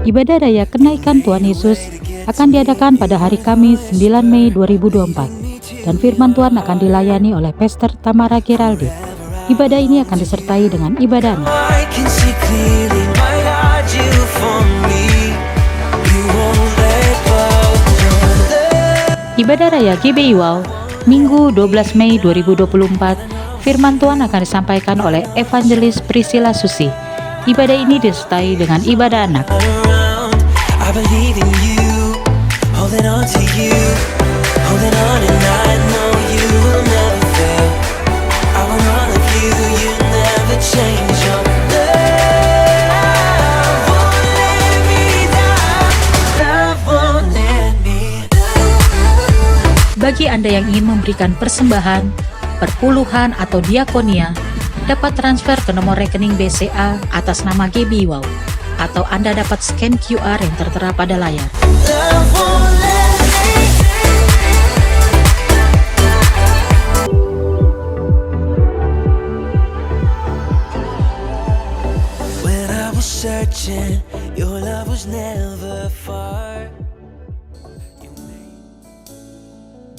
Ibadah Raya Kenaikan Tuhan Yesus akan diadakan pada hari Kamis 9 Mei 2024 dan firman Tuhan akan dilayani oleh Pastor Tamara Geraldine. Ibadah ini akan disertai dengan ibadah anak. Ibadah Raya GBI Wow, Minggu 12 Mei 2024, firman Tuhan akan disampaikan oleh Evangelis Priscilla Susi. Ibadah ini disertai dengan ibadah anak. Bagi Anda yang ingin memberikan persembahan, perpuluhan atau diakonia, dapat transfer ke nomor rekening BCA atas nama GBI Wow, atau Anda dapat scan QR yang tertera pada layar.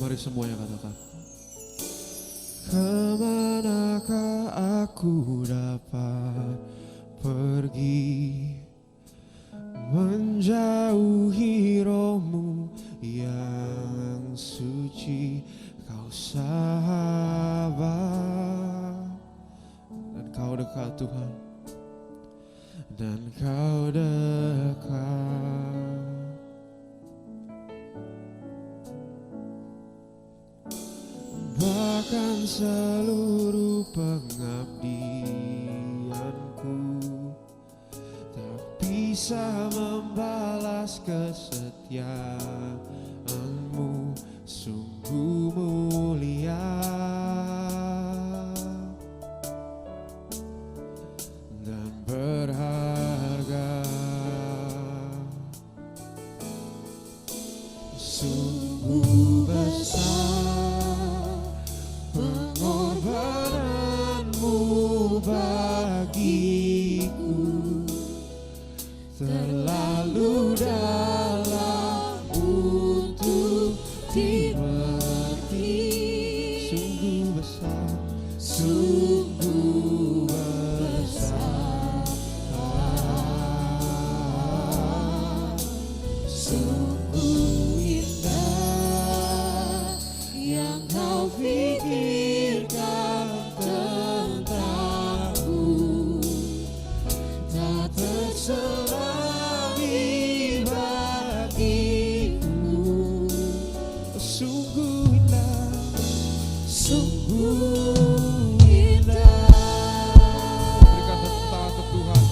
Mari semuanya katakan. Kemanakah aku dapat pergi, menjauhi rohmu yang suci, kau sahabat, dan kau dekat Tuhan, dan kau dekat. Bahkan seluruh pengabdianku tak bisa membalas kesetiaanmu, sungguh mulia dan berharga, sungguh besar bagiku, terlalu dalam untuk dimengerti. Sungguh besar, sungguh besar, sungguh indah yang kau pikirkan tentangku, tak terselami bagiku. Sungguh indah, sungguh indah. Berikan tepuk tangan untuk Tuhan.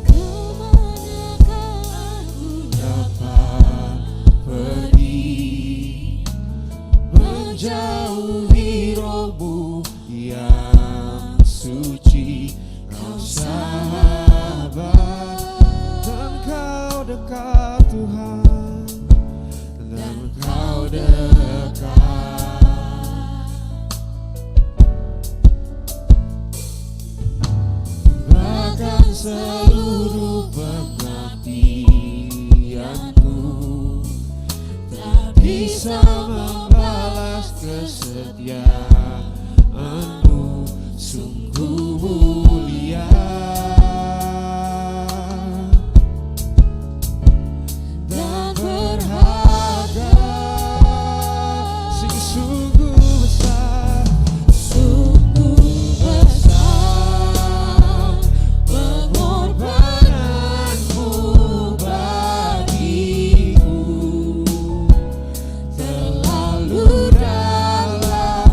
Kemanakah aku dapat pergi, menjauhi rohmu yang suci, kau sahabat, dan kau dekat Tuhan, dan kau dekat. Bahkan seluruh pengabdianku tak bisa membalas kesetiaanmu, sungguh mulia dan berharga, sungguh besar, sungguh besar pengorbananmu bagiku, terlalu dalam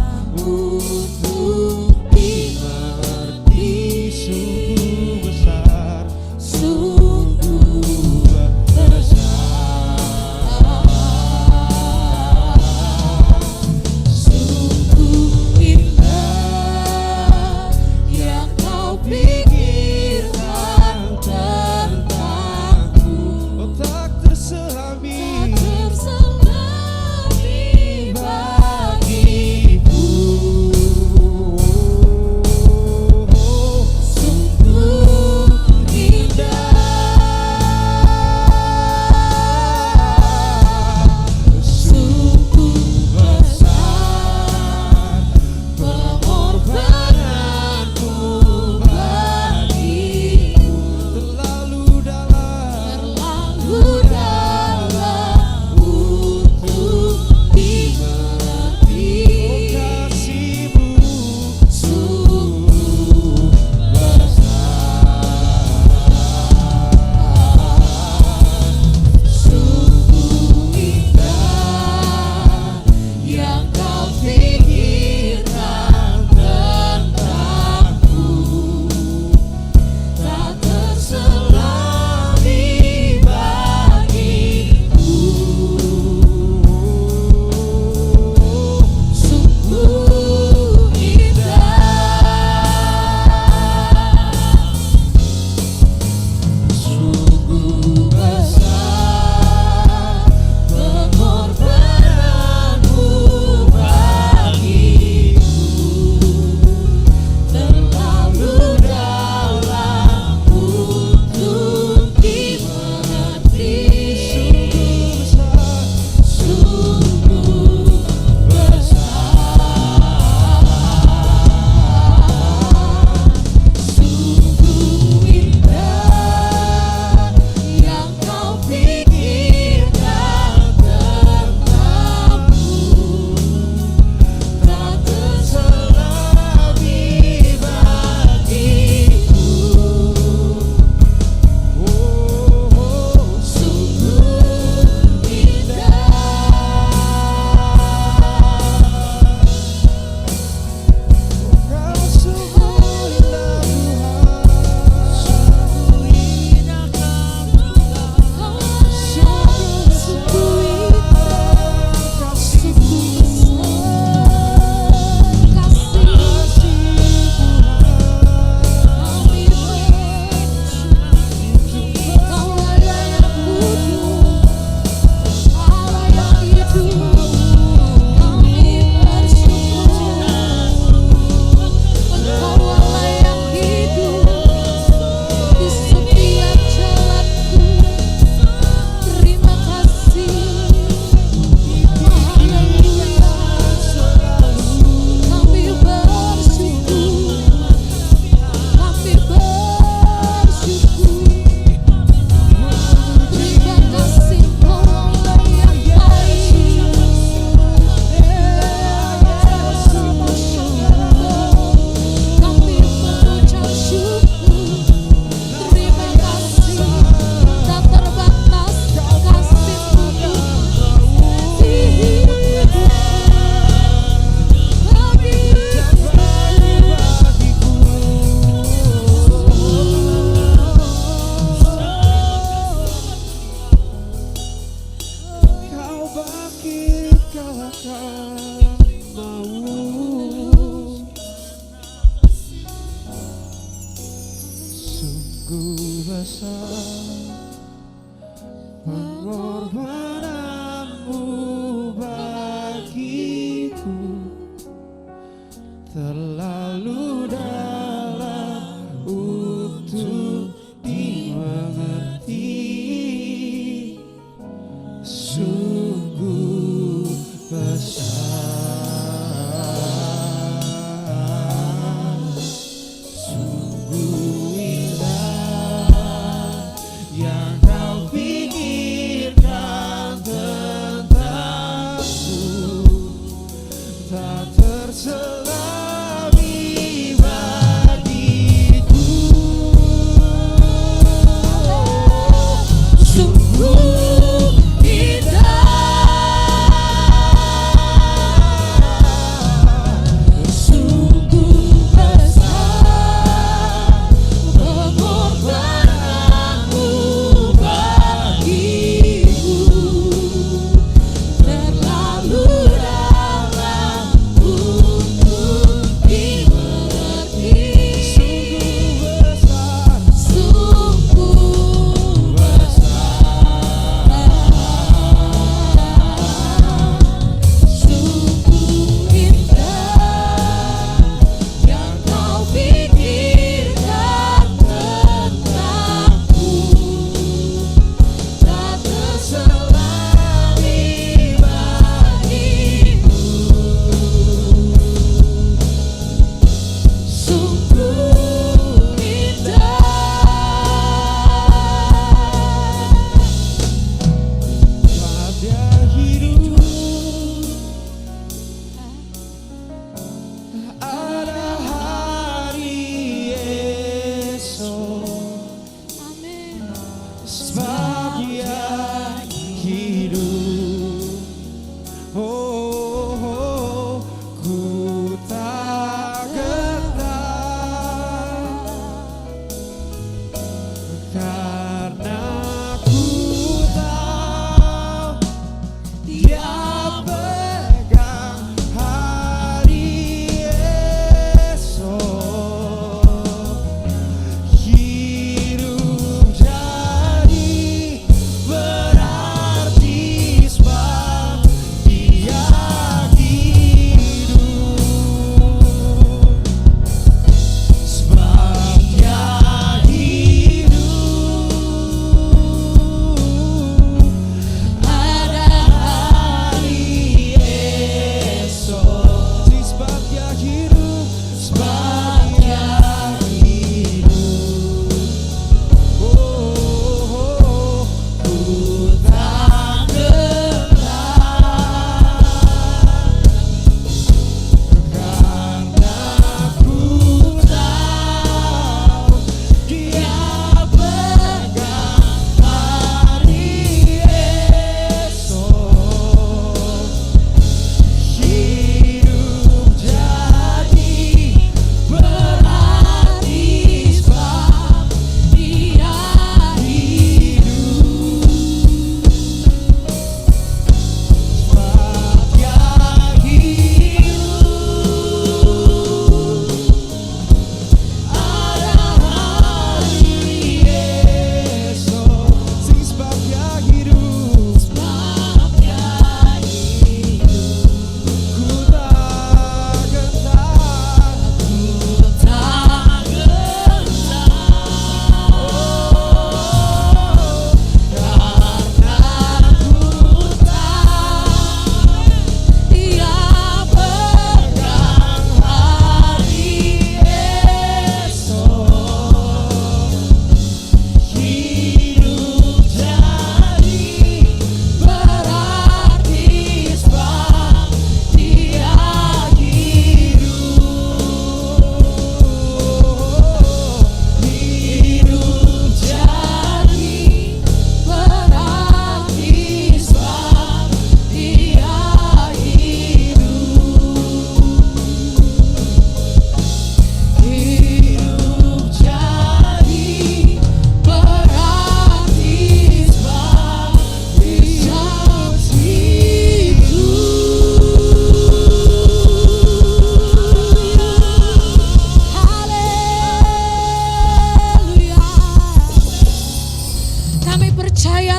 Sungguh besar pengorbananmu bagiku, terlalu dalam untuk dimengerti. Sungguh besar, sungguh indah yang kau pikirkan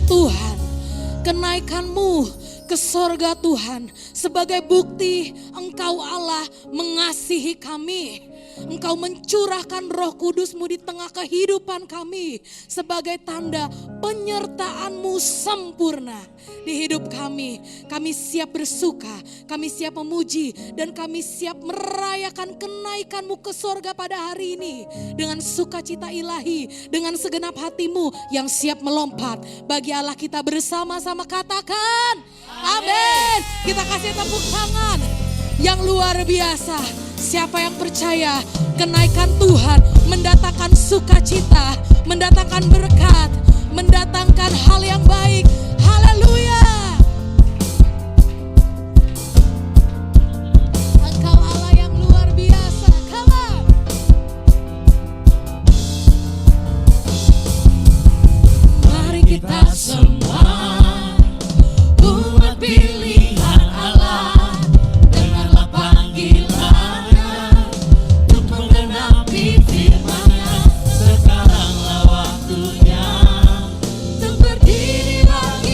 Tuhan, kenaikan-Mu ke sorga Tuhan, sebagai bukti Engkau Allah mengasihi kami. Engkau mencurahkan Roh Kudus-Mu di tengah kehidupan kami sebagai tanda penyertaan-Mu sempurna di hidup kami. Kami siap bersuka, kami siap memuji, dan kami siap merayakan kenaikan-Mu ke sorga pada hari ini dengan sukacita ilahi, dengan segenap hati-Mu yang siap melompat. Bagi Allah kita bersama-sama katakan amin. Kita kasih tepuk tangan yang luar biasa. Siapa yang percaya kenaikan Tuhan mendatangkan sukacita, mendatangkan berkat, mendatangkan hal yang baik. Haleluya. Engkau Allah yang luar biasa. Come on. Mari kita semua umat pilihan Allah, dengarlah panggilannya untuk menggenapi firman-Nya. Sekaranglah waktunya untuk berdiri bagi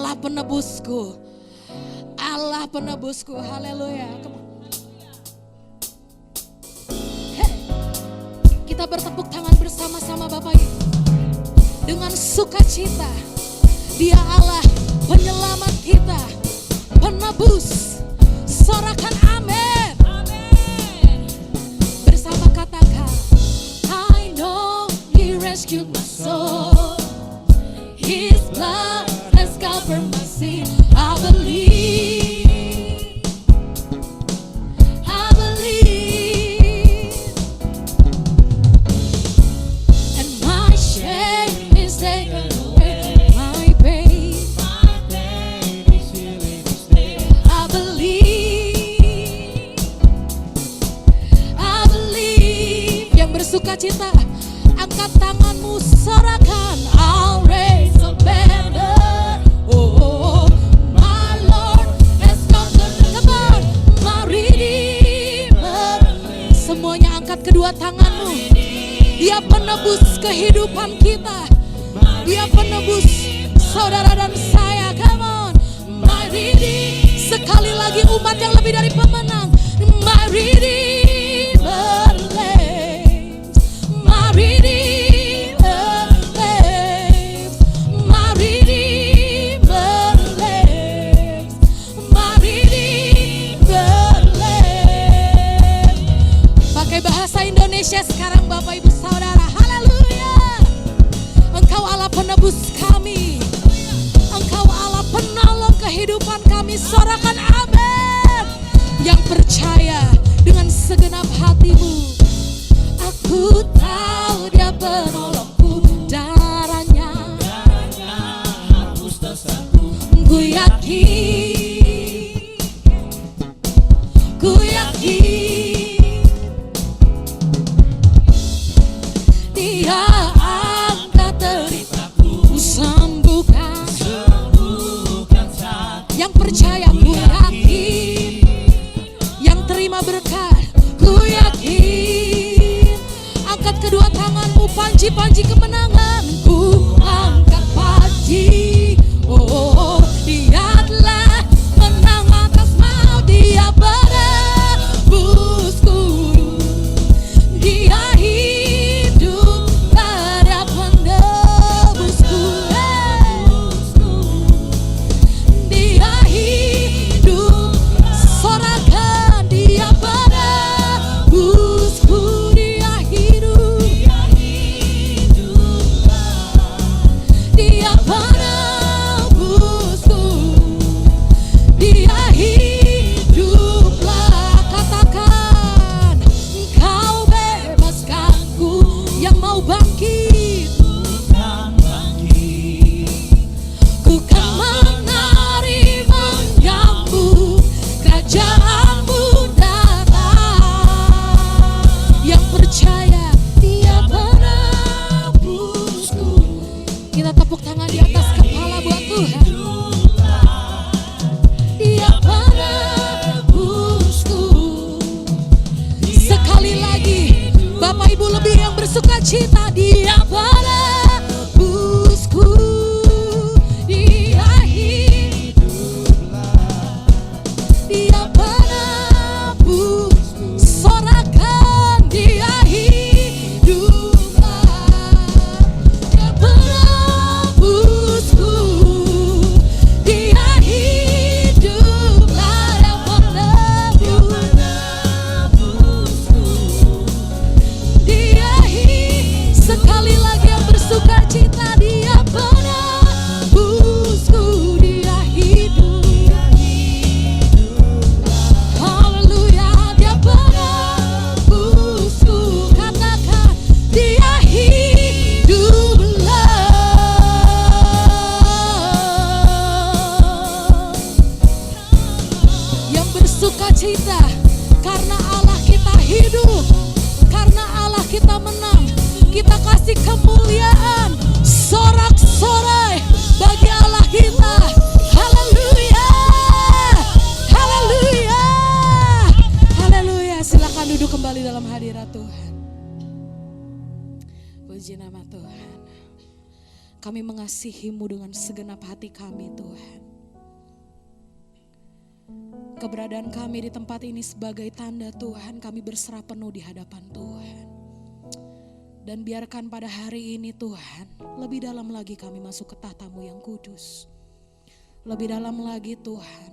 Allah penebusku. Allah penebusku. Haleluya. Hey. Kita bertepuk tangan bersama-sama Bapak Ibu. Dengan sukacita. Dia Allah penyelamat kita, penebus. Sorakan amin. Bersama katakan, I know He rescued my soul. His blood has covered my sin. I believe. And my shame is taken away. My pain I believe. Yang bersukacita, angkat tanganmu, sorakan. I'll raise a banner. Oh, my Lord has conquered. Come on, my Redeemer. Semuanya angkat kedua tanganmu. Dia penebus kehidupan kita. Dia penebus saudara dan saya. Come on, my Redeemer. Sekali lagi umat yang lebih dari pemenang. My Redeemer lives. My Redeemer lives. My Redeemer lives. My Redeemer lives. Pakai bahasa Indonesia sekarang Bapak Ibu Saudara. Haleluya. Engkau Allah penebus kami. Engkau Allah penolong kehidupan kami. Sorakan amin. Yang percaya dengan segenap hatimu. Aku tahu Dia penolongku. Darahnya hapus dosaku. Ku yakin. Dia angkat deritaku. Sembuhkan. Yang percaya ku yakin. Yang terima berkat ku yakin. Angkat kedua tanganmu, panji-panji kemenangan. Ku angkat panji. Oh, Dia telah menang atas maut. Dia penebusku. Dia hidup, ada penebusku. Dia hidup, sorakan. Dia penebusku. Dia hidup. Dia penebusku. Dia hiduplah. Katakan, Engkau bebaskanku. Yang mau bangkit, ku kan menari menyambut kerajaanmu datang. Yang percaya Dia penebusku. Kita tepuk tangan di atas kepala buat Tuhan. Dia penebusku. Sekali lagi Bapak Ibu lebih yang bersukacita. Dia penebusku. Dia hiduplah. Dia penebus. Sorakan. Dia hiduplah. Dia penebusku. Dia hiduplah. Dia penebusku. Dia sekali Kami mengasihi-Mu dengan segenap hati kami Tuhan. Keberadaan kami di tempat ini sebagai tanda Tuhan, kami berserah penuh di hadapan Tuhan. Dan biarkan pada hari ini Tuhan, lebih dalam lagi kami masuk ke tahta-Mu yang kudus. Lebih dalam lagi Tuhan,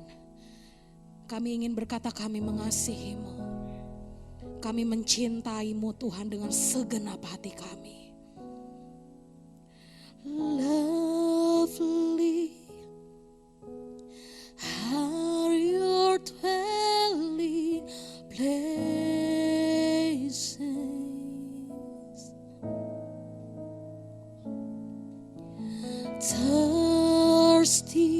kami ingin berkata kami mengasihi-Mu. Kami mencintai-Mu Tuhan dengan segenap hati kami. Lovely are your dwelling places. Thirsty,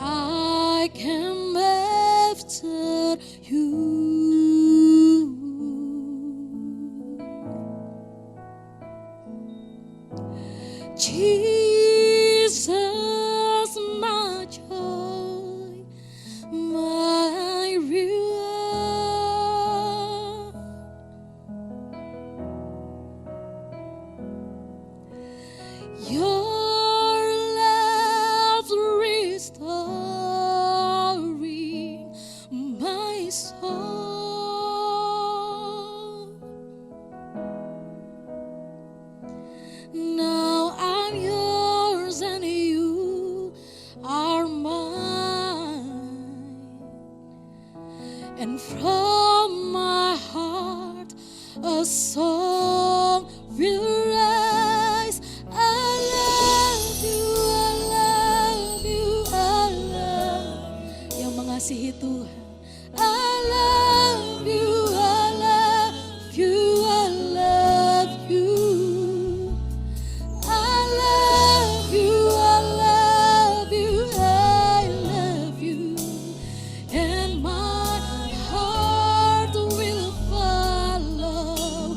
I come after you. Jesus, my joy, my reward. Your love restoring my soul. Now I'm yours and you are mine. And from my heart a song will rise. I love you, I love you, I love. Yang mengasihi Tuhan. I love you, I love you, I love you. I love you, I love you, I love you. And my heart will follow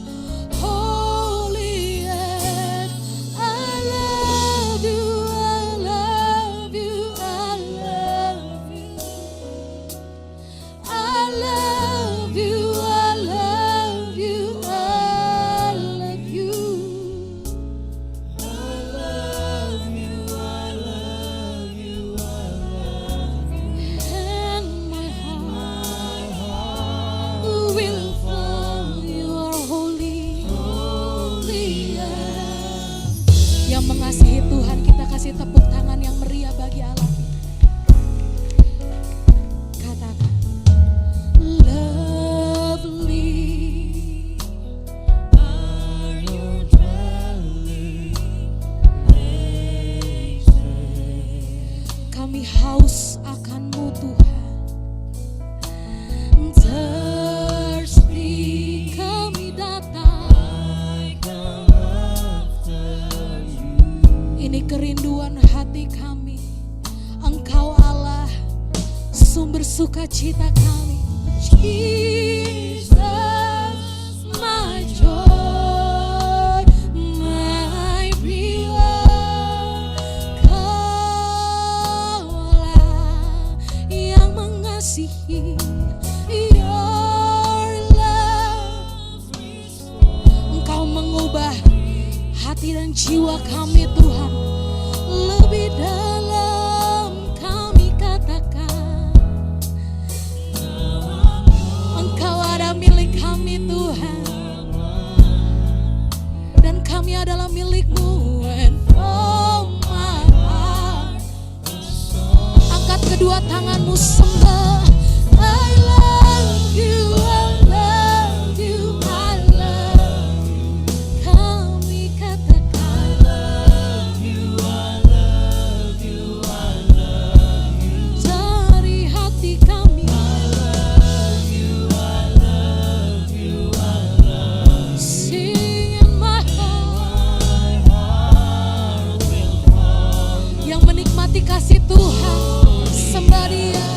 holy end. I love you, I love you, I love you. I love you, I love you, I love you. And my heart will follow your holy hand. Yang mengasihi Tuhan, kita kasih tepuk tangan yang meriah bagi Allah. Katakan, lovely are your dwelling places. Kami haus akan-Mu Tuhan. Thirsty kami datang. Ini kerinduan hati kami. Engkau Allah, sumber sukacita kami. Jesus, my joy, my reward. Kaulah yang mengasihi. Your love, Engkau mengubah hati dan jiwa kami Tuhan. Lebih dalam kami katakan, Engkau ada milik kami Tuhan. Dan kami adalah milik-Mu. And from my heart, angkat kedua tanganmu sembah. I love you, I love you, I love you. Kami katakan, I love you, I love you, I love you. Dari hati kami, I love you, I love you, I love you. Sing in my heart will fall. Yang menikmati kasih Tuhan, sembah Dia.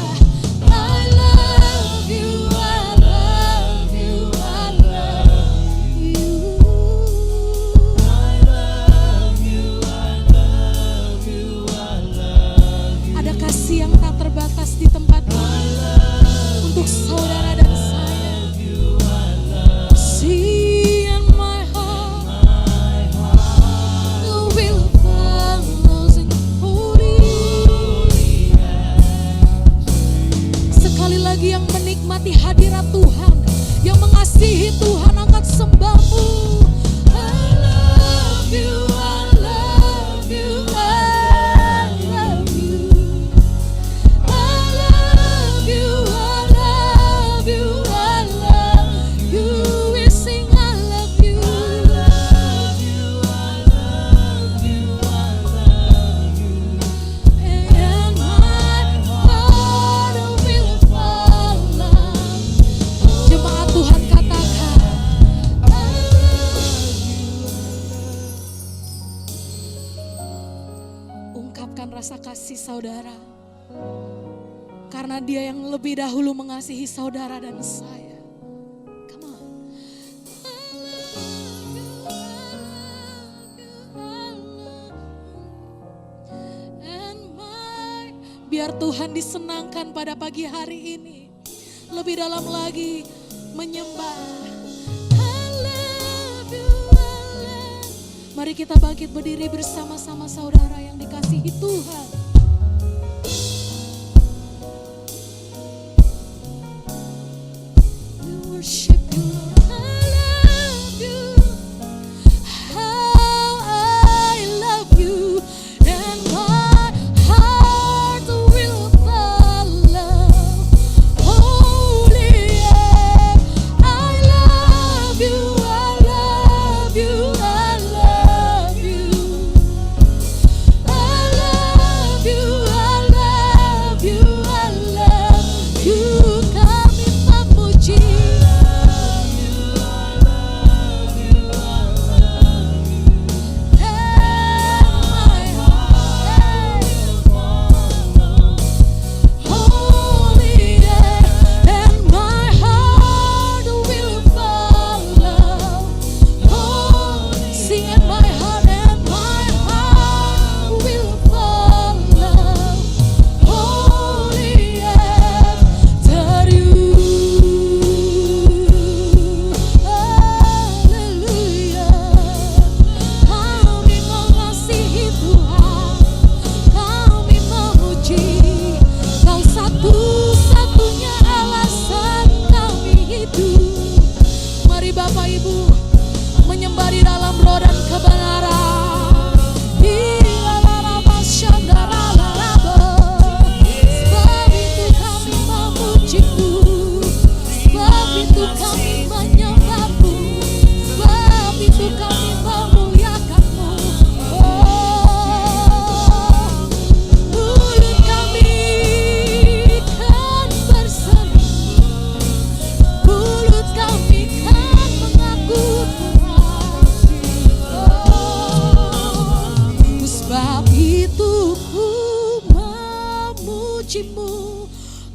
ungkapkan rasa kasih saudara. Karena dia yang lebih dahulu mengasihi saudara dan saya. Come on. Biar Tuhan disenangkan pada pagi hari ini. Lebih dalam lagi menyembah. Mari kita bangkit berdiri bersama-sama saudara yang dikasihi Tuhan. We worship you, Lord. I love you. How I love you. And my heart will follow. Holy, yeah. I love you. I love you. I love you. I love you. I love you. I love you. Kami memuji. Mari Bapak Ibu menyembah di dalam roh dan kebenaran. Sebab itu kami memuji-Mu, sebab itu kami menyembah-Mu, sebab itu kami memuliakan-Mu. Mulut kami kan berseri, mulut kami kan mengaku Tuhan. Sebab itu ku memuji-Mu,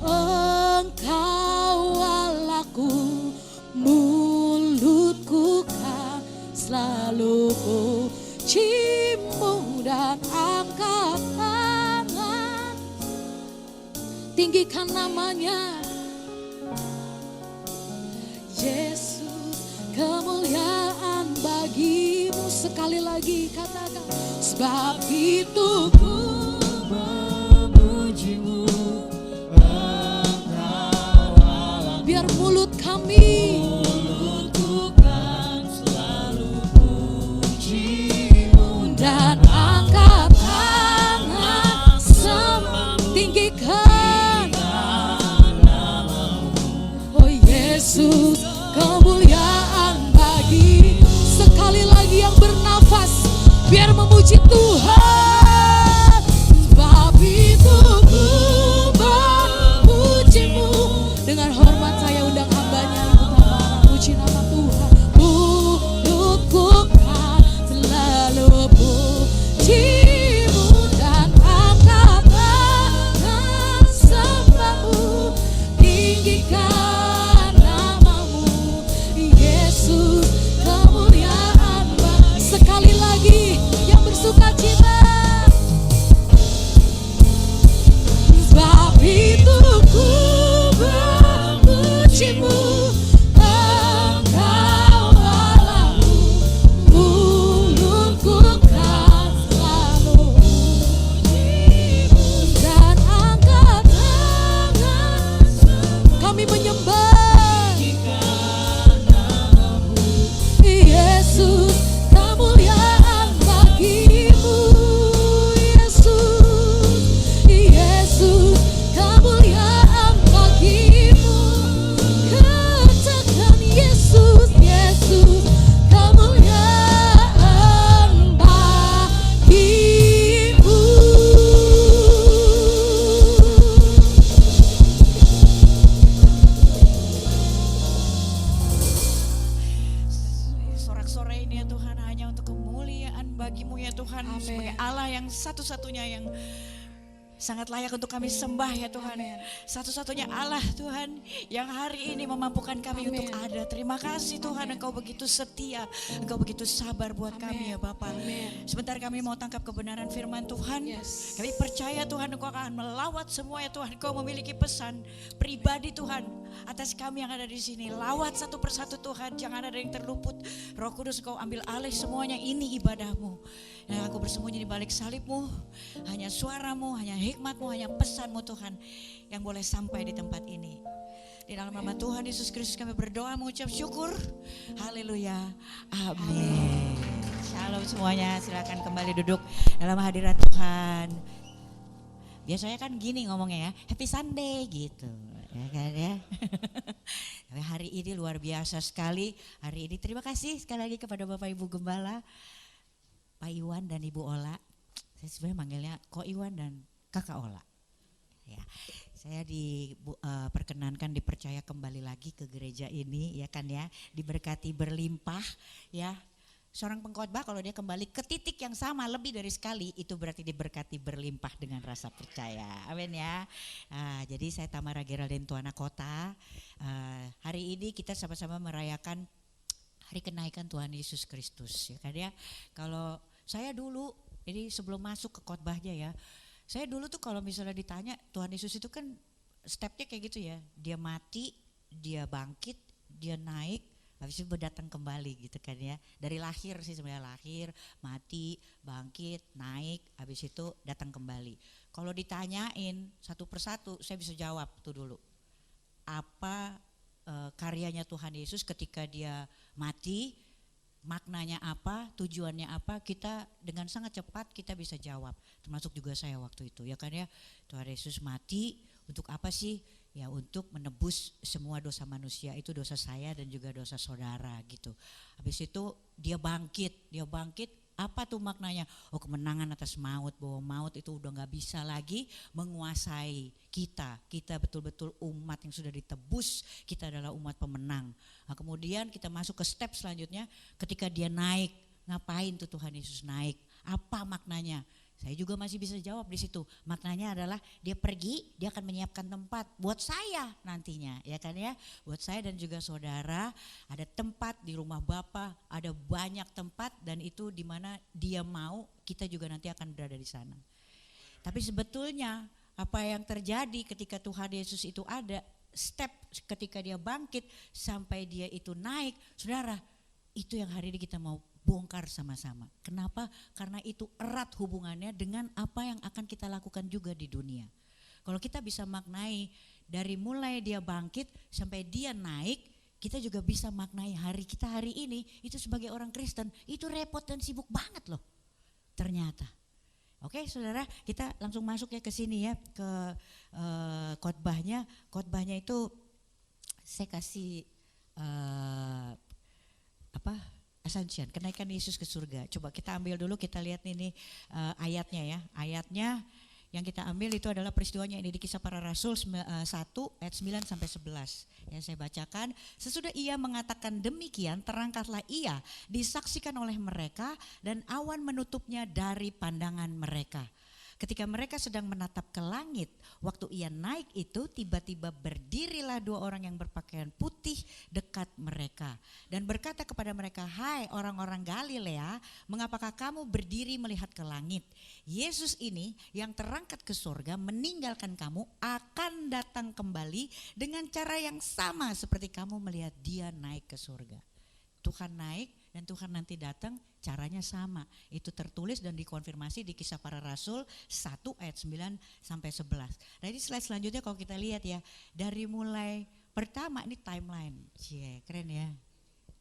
Engkau Allahku. Mulutku kan selalu puji-Mu dan angkat tangan, tinggikan namanya. Yesus, kemuliaan bagi-Mu. Sekali lagi katakan, sebab itu ku memuji-Mu, Engkau Allah. Biar mulut kami, mulutku kan selalu puji-Mu dan angkat tangan, tinggikan. Oh Yesus, kemuliaan bagi. Sekali lagi yang bernafas, biar memuji Tuhan. Sebab itu ku memuji-Mu. Dengan hormat saya undang hambanya Ibu Tamara, puji nama Tuhan. Mulutku kan selalu puji-Mu dan angkat tangan sembah-Mu, tinggikan nama-Mu. Yesus, kemuliaan. Sekali lagi yang bersuka cita. Amin. Sebagai Allah yang satu-satunya yang sangat layak untuk kami sembah ya Tuhan. Amin. Satu-satunya Allah Tuhan yang hari ini memampukan kami Amin. untuk ada. Terima kasih Tuhan, Amin. Engkau begitu setia, Engkau begitu sabar buat kami ya Bapak. Amin. Sebentar kami mau tangkap kebenaran firman Tuhan. Yes. Kami percaya Tuhan Engkau akan melawat semua ya Tuhan. Engkau memiliki pesan pribadi Tuhan atas kami yang ada di sini. Lawat satu persatu Tuhan, jangan ada yang terluput. Roh Kudus Engkau ambil alih semuanya, ini ibadahmu. Dan aku bersembunyi di balik salibmu, hanya suaramu, hanya hikmatmu, hanya pesanmu Tuhan yang boleh sampai di tempat ini. Di dalam nama Tuhan Yesus Kristus kami berdoa mengucap syukur. Haleluya. Amin. Shalom semuanya, silakan kembali duduk dalam hadirat Tuhan. Biasanya kan gini ngomongnya ya, Happy Sunday gitu. Ya kan ya. Tapi hari ini luar biasa sekali. Hari ini terima kasih sekali lagi kepada Bapak Ibu Gembala, Pak Iwan dan Ibu Ola. Saya sebenarnya manggilnya Ko Iwan dan Kakak Ola. Ya, saya diperkenankan dipercaya kembali lagi ke gereja ini ya kan ya, diberkati berlimpah ya. Seorang pengkhotbah kalau dia kembali ke titik yang sama lebih dari sekali, itu berarti diberkati berlimpah dengan rasa percaya. Amin ya. Jadi saya Tamara Geraldine Tuana Kota. Hari ini kita sama-sama merayakan hari kenaikan Tuhan Yesus Kristus ya kan ya. Kalau saya dulu, ini sebelum masuk ke khotbahnya ya, saya dulu tuh kalau misalnya ditanya Tuhan Yesus itu kan stepnya kayak gitu ya, dia mati, dia bangkit, dia naik, habis itu datang kembali gitu kan ya. Dari lahir sih sebenarnya, lahir, mati, bangkit, naik, habis itu datang kembali. Kalau ditanyain satu persatu saya bisa jawab tuh dulu. Apa karyanya Tuhan Yesus ketika dia mati, maknanya apa, tujuannya apa, kita dengan sangat cepat kita bisa jawab. Termasuk juga saya waktu itu ya kan ya. Tuhan Yesus mati untuk apa sih? Ya untuk menebus semua dosa manusia, itu dosa saya dan juga dosa saudara gitu. Habis itu dia bangkit, apa tuh maknanya? Oh, kemenangan atas maut, bahwa maut itu udah gak bisa lagi menguasai kita. Kita betul-betul umat yang sudah ditebus, kita adalah umat pemenang. Nah, kemudian kita masuk ke step selanjutnya, ketika dia naik, ngapain tuh Tuhan Yesus naik? Apa maknanya? Saya juga masih bisa jawab di situ. Maknanya adalah dia pergi, dia akan menyiapkan tempat buat saya nantinya, ya kan ya. Buat saya dan juga saudara, ada tempat di rumah Bapa, ada banyak tempat dan itu di mana dia mau kita juga nanti akan berada di sana. Tapi sebetulnya apa yang terjadi ketika Tuhan Yesus itu ada, step ketika dia bangkit sampai dia itu naik, saudara, itu yang hari ini kita mau bongkar sama-sama. Kenapa? Karena itu erat hubungannya dengan apa yang akan kita lakukan juga di dunia. Kalau kita bisa maknai dari mulai dia bangkit sampai dia naik, kita juga bisa maknai hari kita hari ini itu sebagai orang Kristen, itu repot dan sibuk banget loh ternyata. Oke saudara, kita langsung masuk ya ke sini ya, ke khotbahnya. Khotbahnya itu saya kasih Ascension, kenaikan Yesus ke surga. Coba kita ambil dulu, kita lihat ini ayatnya ya. Ayatnya yang kita ambil itu adalah peristiwanya ini di Kisah Para Rasul 1 ayat 9 sampai 11. Ya, saya bacakan. Sesudah ia mengatakan demikian, terangkatlah ia, disaksikan oleh mereka dan awan menutupnya dari pandangan mereka. Ketika mereka sedang menatap ke langit, waktu ia naik itu tiba-tiba berdirilah dua orang yang berpakaian putih dekat mereka dan berkata kepada mereka, hai orang-orang Galilea, mengapakah kamu berdiri melihat ke langit? Yesus ini yang terangkat ke surga meninggalkan kamu akan datang kembali dengan cara yang sama seperti kamu melihat dia naik ke surga. Tuhan naik dan Tuhan nanti datang, caranya sama. Itu tertulis dan dikonfirmasi di Kisah Para Rasul 1 ayat 9 sampai 11. Nah ini slide selanjutnya kalau kita lihat ya, dari mulai pertama ini timeline. Cie, keren ya.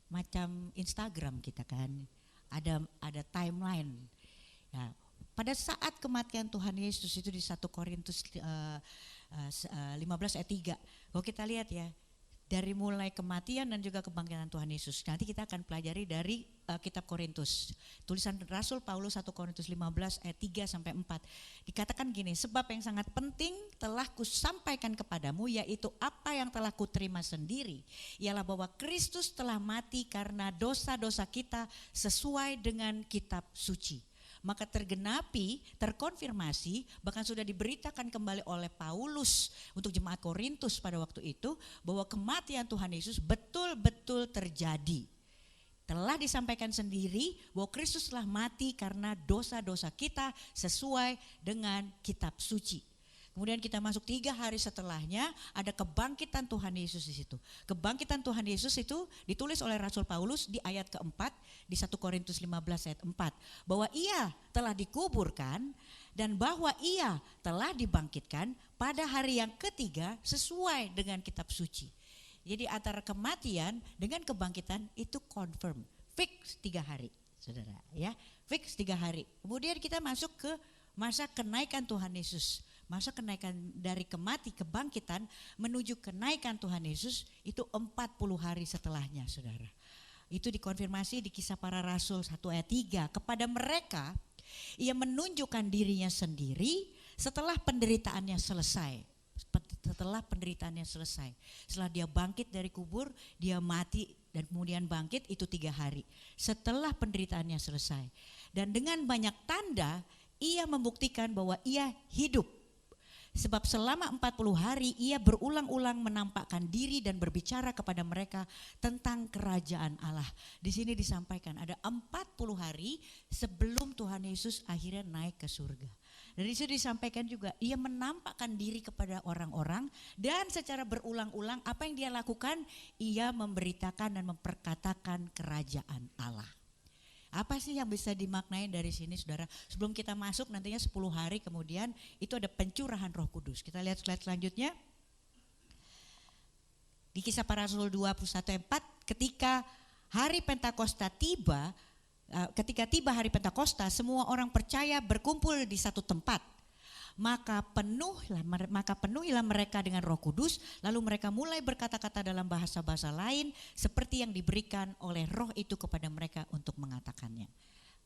Macam Instagram kita kan. Ada timeline. Ya, pada saat kematian Tuhan Yesus itu di 1 Korintus 15 ayat 3. Kalau kita lihat ya, dari mulai kematian dan juga kebangkitan Tuhan Yesus. Nanti kita akan pelajari dari kitab Korintus. Tulisan Rasul Paulus 1 Korintus 15 ayat 3 sampai 4. Dikatakan gini, sebab yang sangat penting telah kusampaikan kepadamu, yaitu apa yang telah kuterima sendiri, ialah bahwa Kristus telah mati karena dosa-dosa kita sesuai dengan kitab suci, maka terkonfirmasi, bahkan sudah diberitakan kembali oleh Paulus untuk jemaat Korintus pada waktu itu, bahwa kematian Tuhan Yesus betul-betul terjadi. Telah disampaikan sendiri bahwa Kristus telah mati karena dosa-dosa kita sesuai dengan kitab suci. Kemudian kita masuk 3 hari setelahnya, ada kebangkitan Tuhan Yesus di situ. Kebangkitan Tuhan Yesus itu ditulis oleh Rasul Paulus di ayat keempat di 1 Korintus 15 ayat 4. Bahwa ia telah dikuburkan dan bahwa ia telah dibangkitkan pada hari yang ketiga sesuai dengan kitab suci. Jadi antara kematian dengan kebangkitan itu confirm, fix 3 hari, saudara ya, fix 3 hari. Kemudian kita masuk ke masa kenaikan Tuhan Yesus. Masa kenaikan dari kebangkitan menuju kenaikan Tuhan Yesus itu 40 hari setelahnya, saudara. Itu dikonfirmasi di Kisah Para Rasul 1 ayat 3. Kepada mereka ia menunjukkan dirinya sendiri setelah penderitaannya selesai. Setelah penderitaannya selesai. Setelah dia bangkit dari kubur, dia mati dan kemudian bangkit, itu 3 hari. Setelah penderitaannya selesai. Dan dengan banyak tanda ia membuktikan bahwa ia hidup. Sebab selama 40 hari ia berulang-ulang menampakkan diri dan berbicara kepada mereka tentang kerajaan Allah. Di sini disampaikan ada 40 hari sebelum Tuhan Yesus akhirnya naik ke surga. Dan di situ disampaikan juga ia menampakkan diri kepada orang-orang dan secara berulang-ulang apa yang dia lakukan? Ia memberitakan dan memperkatakan kerajaan Allah. Apa sih yang bisa dimaknai dari sini, saudara? Sebelum kita masuk nantinya 10 hari kemudian itu ada pencurahan Roh Kudus. Kita lihat slide selanjutnya. Di Kisah Para Rasul 21:4, ketika hari Pentakosta tiba, ketika tiba hari Pentakosta, semua orang percaya berkumpul di satu tempat. Maka penuhilah mereka dengan Roh Kudus, lalu mereka mulai berkata-kata dalam bahasa-bahasa lain seperti yang diberikan oleh Roh itu kepada mereka untuk mengatakannya.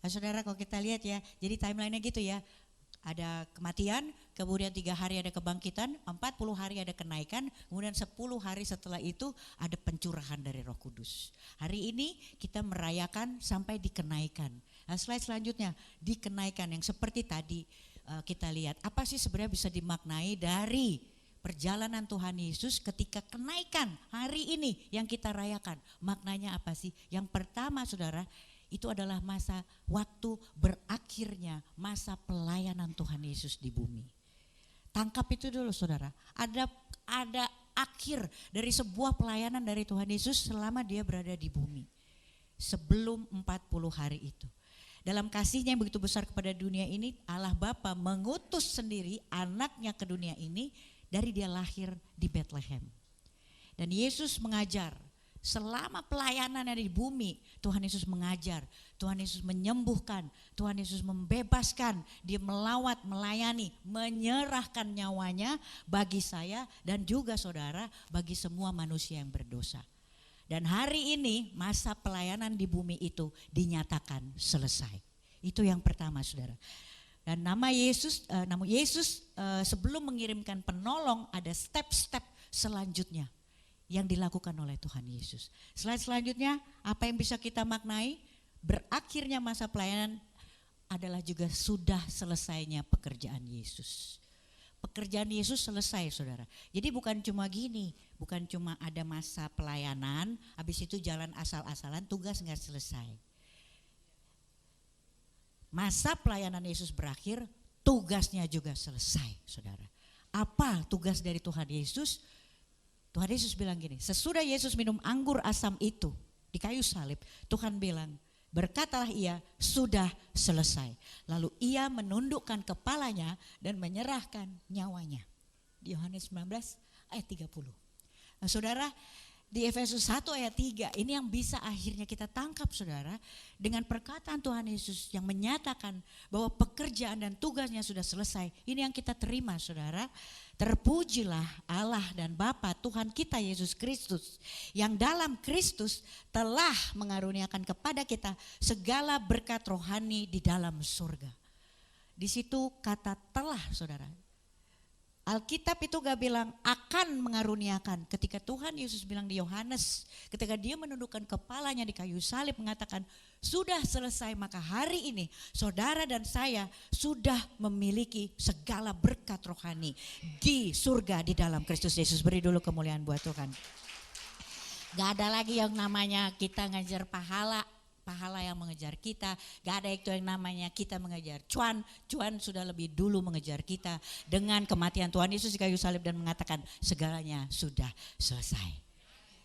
Nah, saudara, kalau kita lihat ya, jadi timelinenya gitu ya. Ada kematian, kemudian 3 hari ada kebangkitan, 40 hari ada kenaikan, kemudian 10 hari setelah itu ada pencurahan dari Roh Kudus. Hari ini kita merayakan sampai dikenaikan. Nah, slide selanjutnya, dikenaikan yang seperti tadi kita lihat. Apa sih sebenarnya bisa dimaknai dari perjalanan Tuhan Yesus ketika kenaikan hari ini yang kita rayakan? Maknanya apa sih? Yang pertama, saudara, itu adalah masa waktu berakhirnya masa pelayanan Tuhan Yesus di bumi. Tangkap itu dulu, saudara. Ada akhir dari sebuah pelayanan dari Tuhan Yesus selama dia berada di bumi. Sebelum 40 hari itu. Dalam kasihnya yang begitu besar kepada dunia ini, Allah Bapa mengutus sendiri anaknya ke dunia ini dari dia lahir di Bethlehem. Dan Yesus mengajar. Selama pelayanannya di bumi, Tuhan Yesus mengajar, Tuhan Yesus menyembuhkan, Tuhan Yesus membebaskan, dia melawat, melayani, menyerahkan nyawanya bagi saya dan juga saudara, bagi semua manusia yang berdosa. Dan hari ini masa pelayanan di bumi itu dinyatakan selesai. Itu yang pertama, saudara. Dan nama Yesus sebelum mengirimkan penolong ada step-step selanjutnya yang dilakukan oleh Tuhan Yesus. Slide selanjutnya, apa yang bisa kita maknai? Berakhirnya masa pelayanan adalah juga sudah selesainya pekerjaan Yesus. Pekerjaan Yesus selesai, saudara. Jadi bukan cuma gini, bukan cuma ada masa pelayanan, habis itu jalan asal-asalan, tugas nggak selesai. Masa pelayanan Yesus berakhir, tugasnya juga selesai, saudara. Apa tugas dari Tuhan Yesus? Tuhan Yesus bilang gini, sesudah Yesus minum anggur asam itu di kayu salib, Tuhan bilang, berkatalah ia, sudah selesai. Lalu ia menundukkan kepalanya dan menyerahkan nyawanya. Di Yohanes 19 ayat 30. Nah, saudara, di Efesus 1 ayat 3, ini yang bisa akhirnya kita tangkap, saudara, dengan perkataan Tuhan Yesus yang menyatakan bahwa pekerjaan dan tugasnya sudah selesai. Ini yang kita terima, saudara. Terpujilah Allah dan Bapa Tuhan kita Yesus Kristus, yang dalam Kristus telah mengaruniakan kepada kita segala berkat rohani di dalam surga. Di situ kata telah, saudara. Alkitab itu gak bilang akan mengaruniakan. Ketika Tuhan Yesus bilang di Yohanes, ketika dia menundukkan kepalanya di kayu salib mengatakan sudah selesai, maka hari ini saudara dan saya sudah memiliki segala berkat rohani di surga di dalam Kristus Yesus. Beri dulu kemuliaan buat Tuhan. Gak ada lagi yang namanya kita ngejar pahala yang mengejar kita. Gak ada itu yang namanya kita mengejar cuan sudah lebih dulu mengejar kita dengan kematian Tuhan Yesus di kayu salib dan mengatakan segalanya sudah selesai.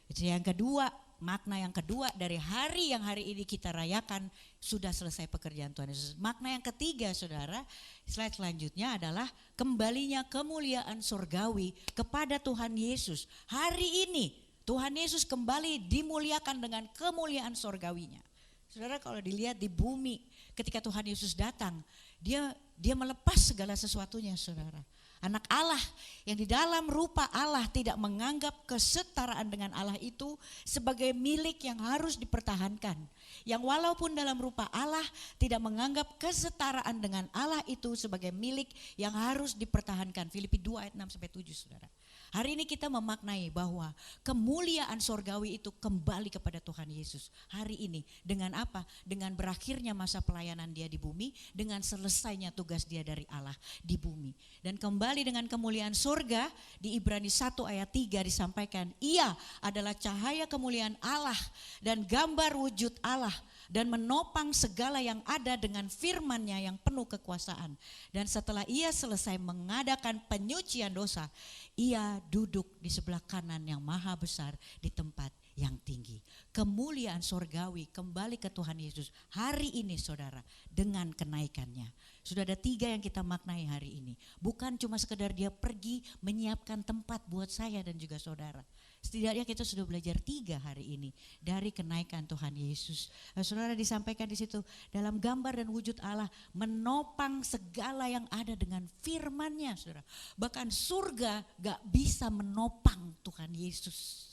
Itu yang kedua, makna yang kedua dari hari yang hari ini kita rayakan, sudah selesai pekerjaan Tuhan Yesus. Makna yang ketiga saudara, slide selanjutnya adalah kembalinya kemuliaan surgawi kepada Tuhan Yesus. Hari ini Tuhan Yesus kembali dimuliakan dengan kemuliaan surgawinya. Saudara, kalau dilihat di bumi ketika Tuhan Yesus datang, dia melepas segala sesuatunya saudara. Anak Allah yang di dalam rupa Allah tidak menganggap kesetaraan dengan Allah itu sebagai milik yang harus dipertahankan. Yang walaupun dalam rupa Allah tidak menganggap kesetaraan dengan Allah itu sebagai milik yang harus dipertahankan. Filipi 2 ayat 6-7 saudara. Hari ini kita memaknai bahwa kemuliaan sorgawi itu kembali kepada Tuhan Yesus. Hari ini dengan apa? Dengan berakhirnya masa pelayanan dia di bumi, dengan selesainya tugas dia dari Allah di bumi. Dan kembali dengan kemuliaan sorga di Ibrani 1 ayat 3 disampaikan, ia adalah cahaya kemuliaan Allah dan gambar wujud Allah dan menopang segala yang ada dengan firman-Nya yang penuh kekuasaan. Dan setelah ia selesai mengadakan penyucian dosa, ia duduk di sebelah kanan yang maha besar di tempat yang tinggi. Kemuliaan sorgawi kembali ke Tuhan Yesus hari ini saudara dengan kenaikannya. Sudah ada 3 yang kita maknai hari ini. Bukan cuma sekedar dia pergi menyiapkan tempat buat saya dan juga saudara. Setidaknya kita sudah belajar 3 hari ini dari kenaikan Tuhan Yesus. Saudara, disampaikan di situ dalam gambar dan wujud Allah menopang segala yang ada dengan firman-Nya saudara. Bahkan surga gak bisa menopang Tuhan Yesus.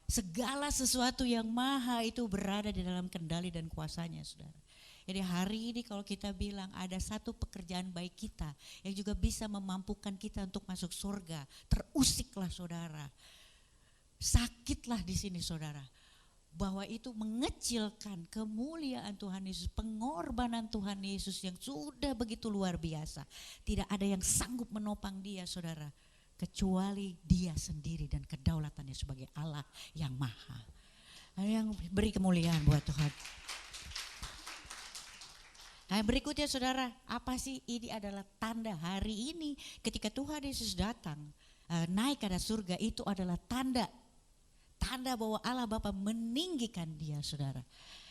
Segala sesuatu yang maha itu berada di dalam kendali dan kuasanya saudara. Jadi hari ini kalau kita bilang ada satu pekerjaan baik kita yang juga bisa memampukan kita untuk masuk surga, terusiklah saudara. Sakitlah di sini saudara, bahwa itu mengecilkan kemuliaan Tuhan Yesus, pengorbanan Tuhan Yesus yang sudah begitu luar biasa. Tidak ada yang sanggup menopang dia saudara, kecuali dia sendiri dan kedaulatannya sebagai Allah yang maha. Yang beri kemuliaan buat Tuhan. Nah, berikutnya saudara, apa sih ini adalah tanda hari ini ketika Tuhan Yesus datang naik ke surga, itu adalah tanda bahwa Allah Bapa meninggikan dia saudara.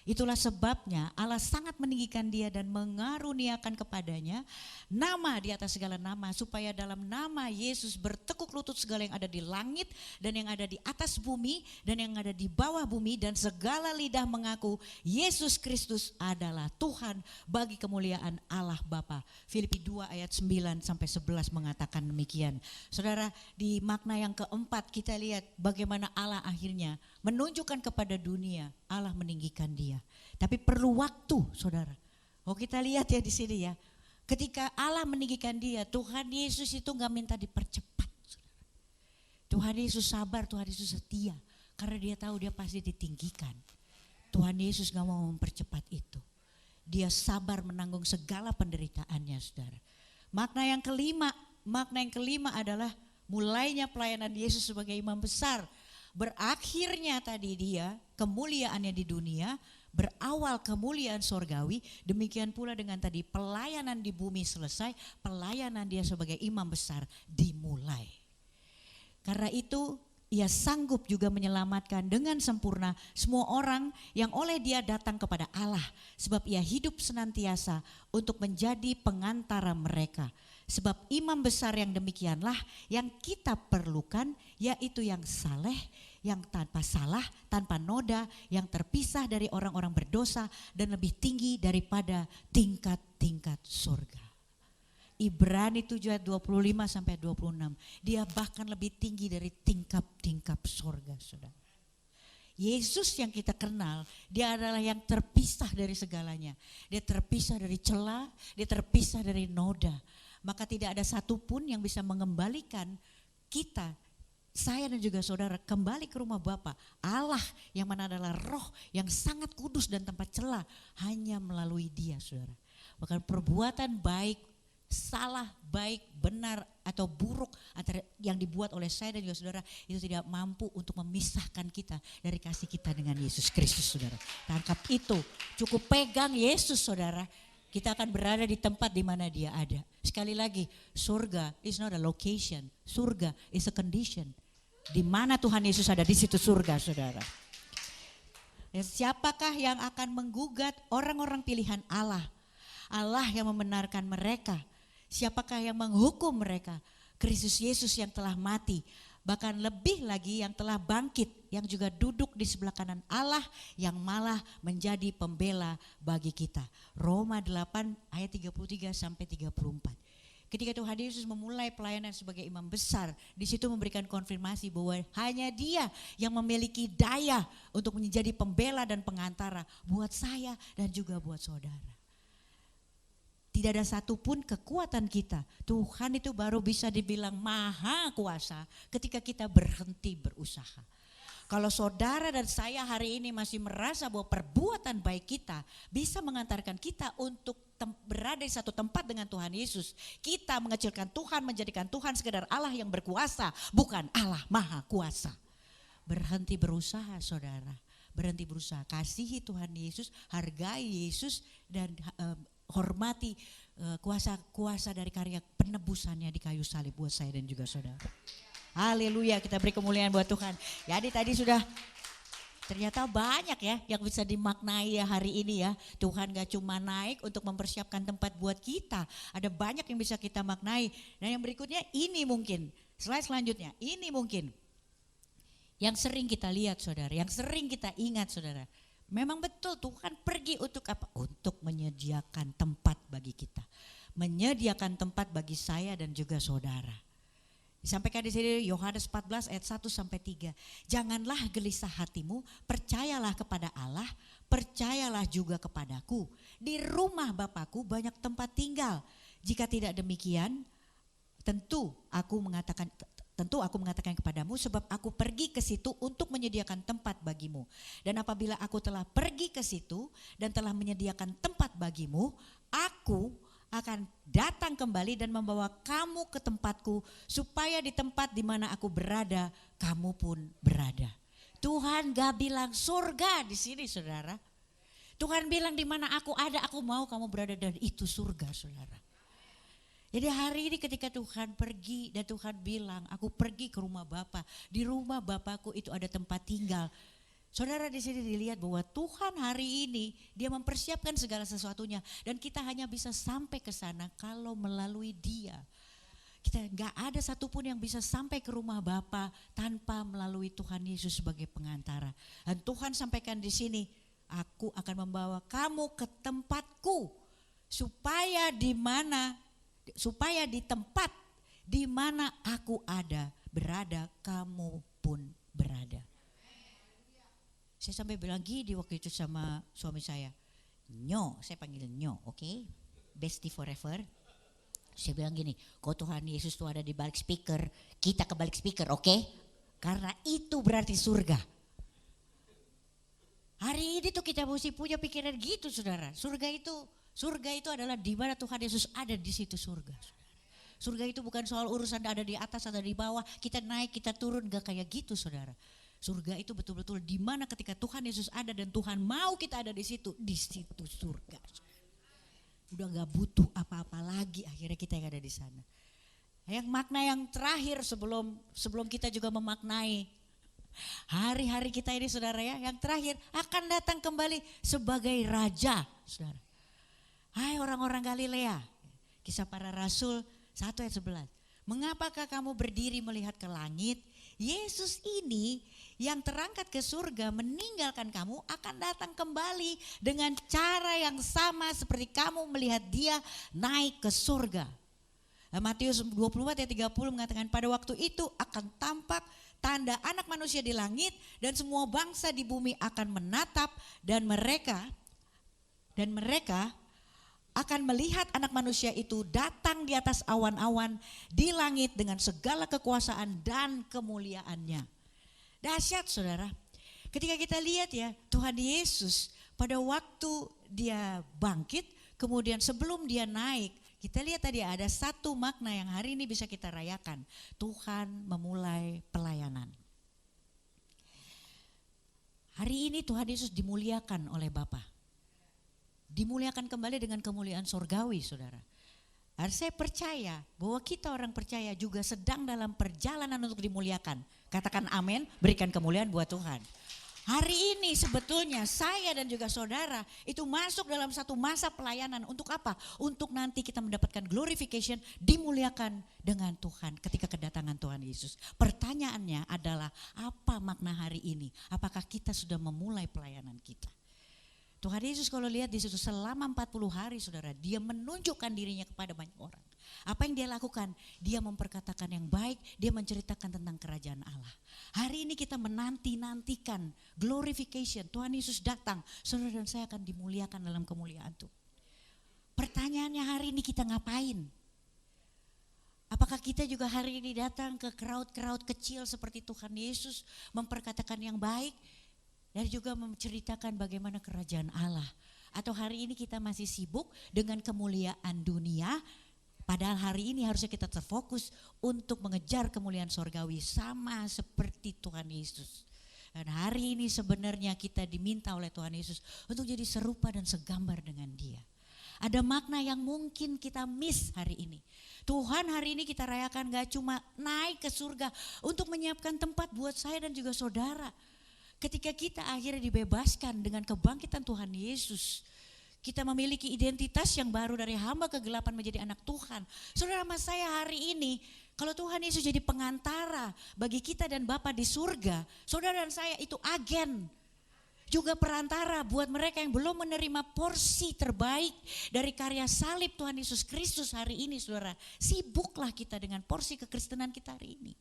Itulah sebabnya Allah sangat meninggikan dia dan mengaruniakan kepadanya nama di atas segala nama, supaya dalam nama Yesus bertekuk lutut segala yang ada di langit dan yang ada di atas bumi dan yang ada di bawah bumi, dan segala lidah mengaku Yesus Kristus adalah Tuhan bagi kemuliaan Allah Bapa. Filipi 2 ayat 9-11 mengatakan demikian. Saudara, di makna yang keempat kita lihat bagaimana Allah akhirnya menunjukkan kepada dunia Allah meninggikan dia. Tapi perlu waktu saudara. Oh, kita lihat ya di sini ya. Ketika Allah meninggikan dia, Tuhan Yesus itu gak minta dipercepat saudara. Tuhan Yesus sabar, Tuhan Yesus setia. Karena dia tahu dia pasti ditinggikan. Tuhan Yesus gak mau mempercepat itu. Dia sabar menanggung segala penderitaannya saudara. Makna yang kelima adalah mulainya pelayanan Yesus sebagai imam besar. Berakhirnya tadi dia kemuliaannya di dunia, berawal kemuliaan sorgawi, demikian pula dengan tadi pelayanan di bumi selesai, pelayanan dia sebagai imam besar dimulai. Karena itu ia sanggup juga menyelamatkan dengan sempurna semua orang yang oleh dia datang kepada Allah, sebab ia hidup senantiasa untuk menjadi pengantara mereka. Sebab imam besar yang demikianlah yang kita perlukan, yaitu yang saleh, yang tanpa salah, tanpa noda, yang terpisah dari orang-orang berdosa dan lebih tinggi daripada tingkat-tingkat surga. Ibrani 7 ayat 25-26, dia bahkan lebih tinggi dari tingkap-tingkap surga saudara. Yesus yang kita kenal, dia adalah yang terpisah dari segalanya. Dia terpisah dari celah, dia terpisah dari noda. maka tidak ada satupun yang bisa mengembalikan kita, saya dan juga saudara kembali ke rumah Bapa. Allah yang mana adalah roh yang sangat kudus dan tanpa celah, hanya melalui Dia, saudara. Bahkan perbuatan baik, salah, baik, benar atau buruk antara yang dibuat oleh saya dan juga saudara itu tidak mampu untuk memisahkan kita dari kasih kita dengan Yesus Kristus, saudara. Tangkap itu, cukup pegang Yesus, saudara. Kita akan berada di tempat di mana Dia ada. Sekali lagi, surga is not a location, surga is a condition. Di mana Tuhan Yesus ada, di situ surga, saudara. Dan siapakah yang akan menggugat orang-orang pilihan Allah? Allah yang membenarkan mereka. Siapakah yang menghukum mereka? Kristus Yesus yang telah mati. Bahkan lebih lagi yang telah bangkit, yang juga duduk di sebelah kanan Allah, yang malah menjadi pembela bagi kita. Roma 8 ayat 33 sampai 34. Ketika Tuhan Yesus memulai pelayanan sebagai imam besar, di situ memberikan konfirmasi bahwa hanya Dia yang memiliki daya untuk menjadi pembela dan pengantara buat saya dan juga buat saudara. Tidak ada satupun kekuatan kita. Tuhan itu baru bisa dibilang maha kuasa ketika kita berhenti berusaha. Kalau saudara dan saya hari ini masih merasa bahwa perbuatan baik kita bisa mengantarkan kita untuk berada di satu tempat dengan Tuhan Yesus. Kita mengecilkan Tuhan, menjadikan Tuhan sekedar Allah yang berkuasa, bukan Allah maha kuasa. Berhenti berusaha, saudara. Berhenti berusaha. Kasihi Tuhan Yesus, hargai Yesus dan hormati kuasa dari karya penebusannya di kayu salib buat saya dan juga saudara. Haleluya, kita beri kemuliaan buat Tuhan. Jadi tadi sudah ternyata banyak ya yang bisa dimaknai ya hari ini ya. Tuhan gak cuma naik untuk mempersiapkan tempat buat kita. Ada banyak yang bisa kita maknai. Dan yang berikutnya ini mungkin, slide selanjutnya, ini mungkin yang sering kita lihat, saudara, yang sering kita ingat, saudara. Memang betul Tuhan pergi untuk apa? Untuk menyediakan tempat bagi kita. Menyediakan tempat bagi saya dan juga saudara. Disampaikan di sini Yohanes 14 ayat 1 sampai 3. Janganlah gelisah hatimu, percayalah kepada Allah, percayalah juga kepadaku. Di rumah Bapakku banyak tempat tinggal. Jika tidak demikian, tentu aku mengatakan kepadamu, sebab aku pergi ke situ untuk menyediakan tempat bagimu. Dan apabila aku telah pergi ke situ dan telah menyediakan tempat bagimu, aku akan datang kembali dan membawa kamu ke tempatku, supaya di tempat di mana aku berada, kamu pun berada. Tuhan gak bilang surga di sini, saudara. Tuhan bilang di mana aku ada, aku mau kamu berada, dan itu surga, saudara. Jadi hari ini ketika Tuhan pergi dan Tuhan bilang, aku pergi ke rumah Bapa, di rumah Bapakku itu ada tempat tinggal. Saudara, di sini dilihat bahwa Tuhan hari ini Dia mempersiapkan segala sesuatunya dan kita hanya bisa sampai ke sana kalau melalui Dia. Kita nggak ada satupun yang bisa sampai ke rumah Bapa tanpa melalui Tuhan Yesus sebagai pengantara. Dan Tuhan sampaikan di sini, aku akan membawa kamu ke tempatku supaya di tempat di mana aku berada, kamu pun berada. Saya sampai bilang gini waktu itu sama suami saya, saya panggil Nyo, oke? Bestie forever. Saya bilang gini, kok Tuhan Yesus tuh ada di balik speaker, kita ke balik speaker, oke? Karena itu berarti surga. Hari ini tuh kita mesti punya pikiran gitu, saudara. Surga itu adalah di mana Tuhan Yesus ada, di situ surga. Surga itu bukan soal urusan ada di atas atau di bawah, kita naik, kita turun, gak kayak gitu, saudara. Surga itu betul-betul di mana ketika Tuhan Yesus ada dan Tuhan mau kita ada di situ surga. Udah gak butuh apa-apa lagi, akhirnya kita yang ada di sana. Yang makna yang terakhir sebelum kita juga memaknai hari-hari kita ini, saudara ya, yang terakhir akan datang kembali sebagai Raja, saudara. Hai orang-orang Galilea, Kisah Para Rasul 1 ayat 11. Mengapakah kamu berdiri melihat ke langit? Yesus ini yang terangkat ke surga meninggalkan kamu akan datang kembali dengan cara yang sama seperti kamu melihat Dia naik ke surga. Matius 24 ayat 30 mengatakan, pada waktu itu akan tampak tanda Anak Manusia di langit dan semua bangsa di bumi akan menatap dan mereka akan melihat anak manusia itu datang di atas awan-awan di langit dengan segala kekuasaan dan kemuliaannya. Dahsyat saudara. Ketika kita lihat ya, Tuhan Yesus pada waktu dia bangkit, kemudian sebelum dia naik, kita lihat tadi ada satu makna yang hari ini bisa kita rayakan. Tuhan memulai pelayanan. Hari ini Tuhan Yesus dimuliakan oleh Bapa. Dimuliakan kembali dengan kemuliaan sorgawi, saudara. Saya percaya bahwa kita orang percaya juga sedang dalam perjalanan untuk dimuliakan. Katakan amin, berikan kemuliaan buat Tuhan. Hari ini sebetulnya saya dan juga saudara itu masuk dalam satu masa pelayanan. Untuk apa? Untuk nanti kita mendapatkan glorification, dimuliakan dengan Tuhan ketika kedatangan Tuhan Yesus. Pertanyaannya adalah apa makna hari ini? Apakah kita sudah memulai pelayanan kita? Tuhan Yesus kalau lihat di situ selama 40 hari saudara, dia menunjukkan dirinya kepada banyak orang. Apa yang dia lakukan? Dia memperkatakan yang baik, dia menceritakan tentang kerajaan Allah. Hari ini kita menanti-nantikan glorification, Tuhan Yesus datang, saudara dan saya akan dimuliakan dalam kemuliaan itu. Pertanyaannya hari ini kita ngapain? Apakah kita juga hari ini datang ke crowd-crowd kecil seperti Tuhan Yesus memperkatakan yang baik? Dan juga menceritakan bagaimana kerajaan Allah. Atau hari ini kita masih sibuk dengan kemuliaan dunia. Padahal hari ini harusnya kita terfokus untuk mengejar kemuliaan sorgawi sama seperti Tuhan Yesus. Dan hari ini sebenarnya kita diminta oleh Tuhan Yesus untuk jadi serupa dan segambar dengan Dia. Ada makna yang mungkin kita miss hari ini. Tuhan hari ini kita rayakan gak cuma naik ke surga untuk menyiapkan tempat buat saya dan juga saudara. Ketika kita akhirnya dibebaskan dengan kebangkitan Tuhan Yesus, kita memiliki identitas yang baru dari hamba kegelapan menjadi anak Tuhan. Saudara sama saya hari ini, kalau Tuhan Yesus jadi pengantara bagi kita dan Bapa di surga, saudara dan saya itu agen. Juga perantara buat mereka yang belum menerima porsi terbaik dari karya salib Tuhan Yesus Kristus hari ini saudara. Sibuklah kita dengan porsi kekristenan kita hari ini.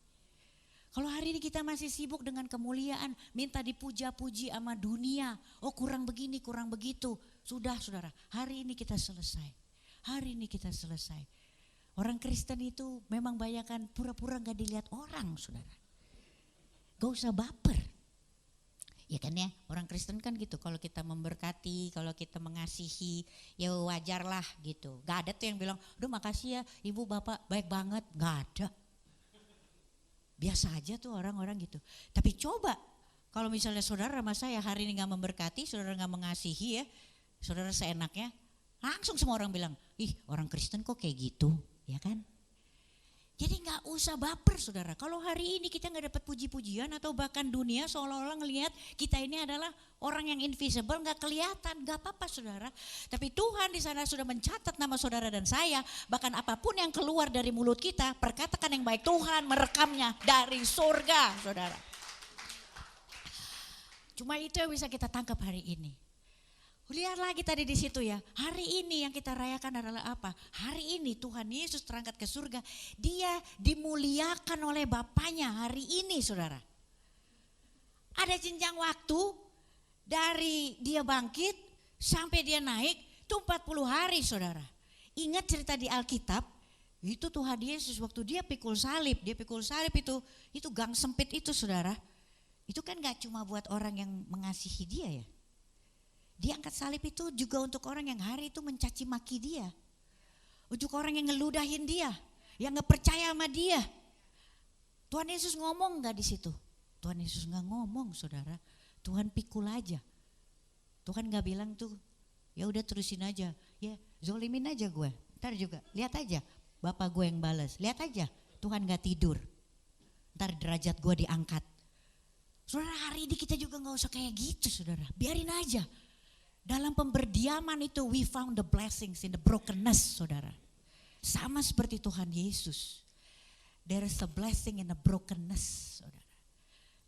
Kalau hari ini kita masih sibuk dengan kemuliaan, minta dipuja-puji sama dunia. Oh kurang begini, kurang begitu. Sudah saudara, hari ini kita selesai. Hari ini kita selesai. Orang Kristen itu memang banyakan pura-pura gak dilihat orang saudara. Gak usah baper. Ya kan ya, orang Kristen kan gitu. Kalau kita memberkati, kalau kita mengasihi, ya wajarlah gitu. Gak ada tuh yang bilang, aduh makasih ya ibu bapak baik banget. Gak ada. Biasa aja tuh orang-orang gitu. Tapi coba kalau misalnya saudara sama saya hari ini gak memberkati, saudara gak mengasihi ya, saudara seenaknya, langsung semua orang bilang, ih orang Kristen kok kayak gitu, ya kan? Jadi gak usah baper saudara. Kalau hari ini kita gak dapat puji-pujian atau bahkan dunia seolah-olah ngelihat kita ini adalah orang yang invisible, gak kelihatan, gak apa-apa saudara. Tapi Tuhan di sana sudah mencatat nama saudara dan saya, bahkan apapun yang keluar dari mulut kita, perkatakan yang baik, Tuhan merekamnya dari surga saudara. Cuma itu yang bisa kita tangkap hari ini. Lihat lagi tadi di situ ya, hari ini yang kita rayakan adalah apa? Hari ini Tuhan Yesus terangkat ke surga, dia dimuliakan oleh Bapaknya hari ini saudara. Ada jenjang waktu dari dia bangkit sampai dia naik itu 40 hari saudara. Ingat cerita di Alkitab, itu Tuhan Yesus waktu dia pikul salib itu gang sempit itu saudara. Itu kan gak cuma buat orang yang mengasihi dia ya. Dia angkat salib itu juga untuk orang yang hari itu mencaci maki dia. Untuk orang yang ngeludahin dia, yang gak percaya sama dia. Tuhan Yesus ngomong gak di situ? Tuhan Yesus gak ngomong saudara. Tuhan pikul aja. Tuhan gak bilang tuh, ya udah terusin aja. Ya zolimin aja gue, ntar juga lihat aja Bapak gue yang balas. Lihat aja Tuhan gak tidur, ntar derajat gue diangkat. Saudara hari ini kita juga gak usah kayak gitu saudara. Biarin aja. Dalam pemberdiaman itu we found the blessings in the brokenness saudara. Sama seperti Tuhan Yesus. There is a blessing in the brokenness saudara.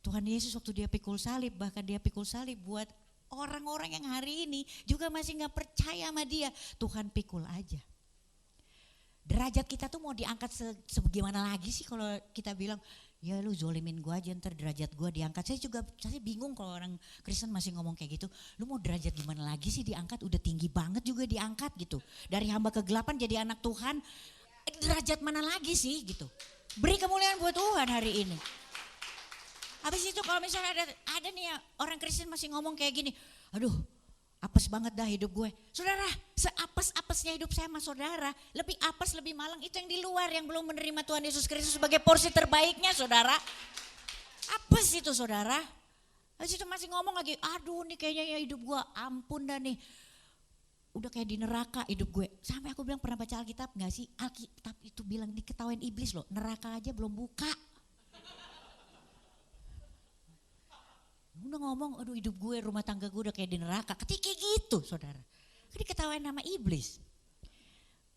Tuhan Yesus waktu dia pikul salib, bahkan dia pikul salib buat orang-orang yang hari ini juga masih gak percaya sama dia. Tuhan pikul aja. Derajat kita tuh mau diangkat sebagaimana lagi sih kalau kita bilang Ya lu zolimin gue aja ntar derajat gue diangkat. Saya bingung kalau orang Kristen masih ngomong kayak gitu. Lu mau derajat gimana lagi sih diangkat, udah tinggi banget juga diangkat gitu. Dari hamba kegelapan jadi anak Tuhan, derajat mana lagi sih gitu. Beri kemuliaan buat Tuhan hari ini. Habis itu kalau misalnya ada nih ya, orang Kristen masih ngomong kayak gini, aduh apes banget dah hidup gue. Saudara, seapes-apesnya hidup saya sama saudara, lebih apes, lebih malang itu yang di luar yang belum menerima Tuhan Yesus Kristus sebagai porsi terbaiknya saudara. Apes itu saudara. Habis itu masih ngomong lagi, aduh nih kayaknya ya hidup gue ampun dah nih. Udah kayak di neraka hidup gue. Sampai aku bilang, pernah baca Alkitab gak sih? Alkitab itu bilang diketawain iblis loh, neraka aja belum buka. Udah ngomong, aduh hidup gue, rumah tangga gue udah kayak di neraka. Ketika gitu saudara, kan diketawain nama iblis.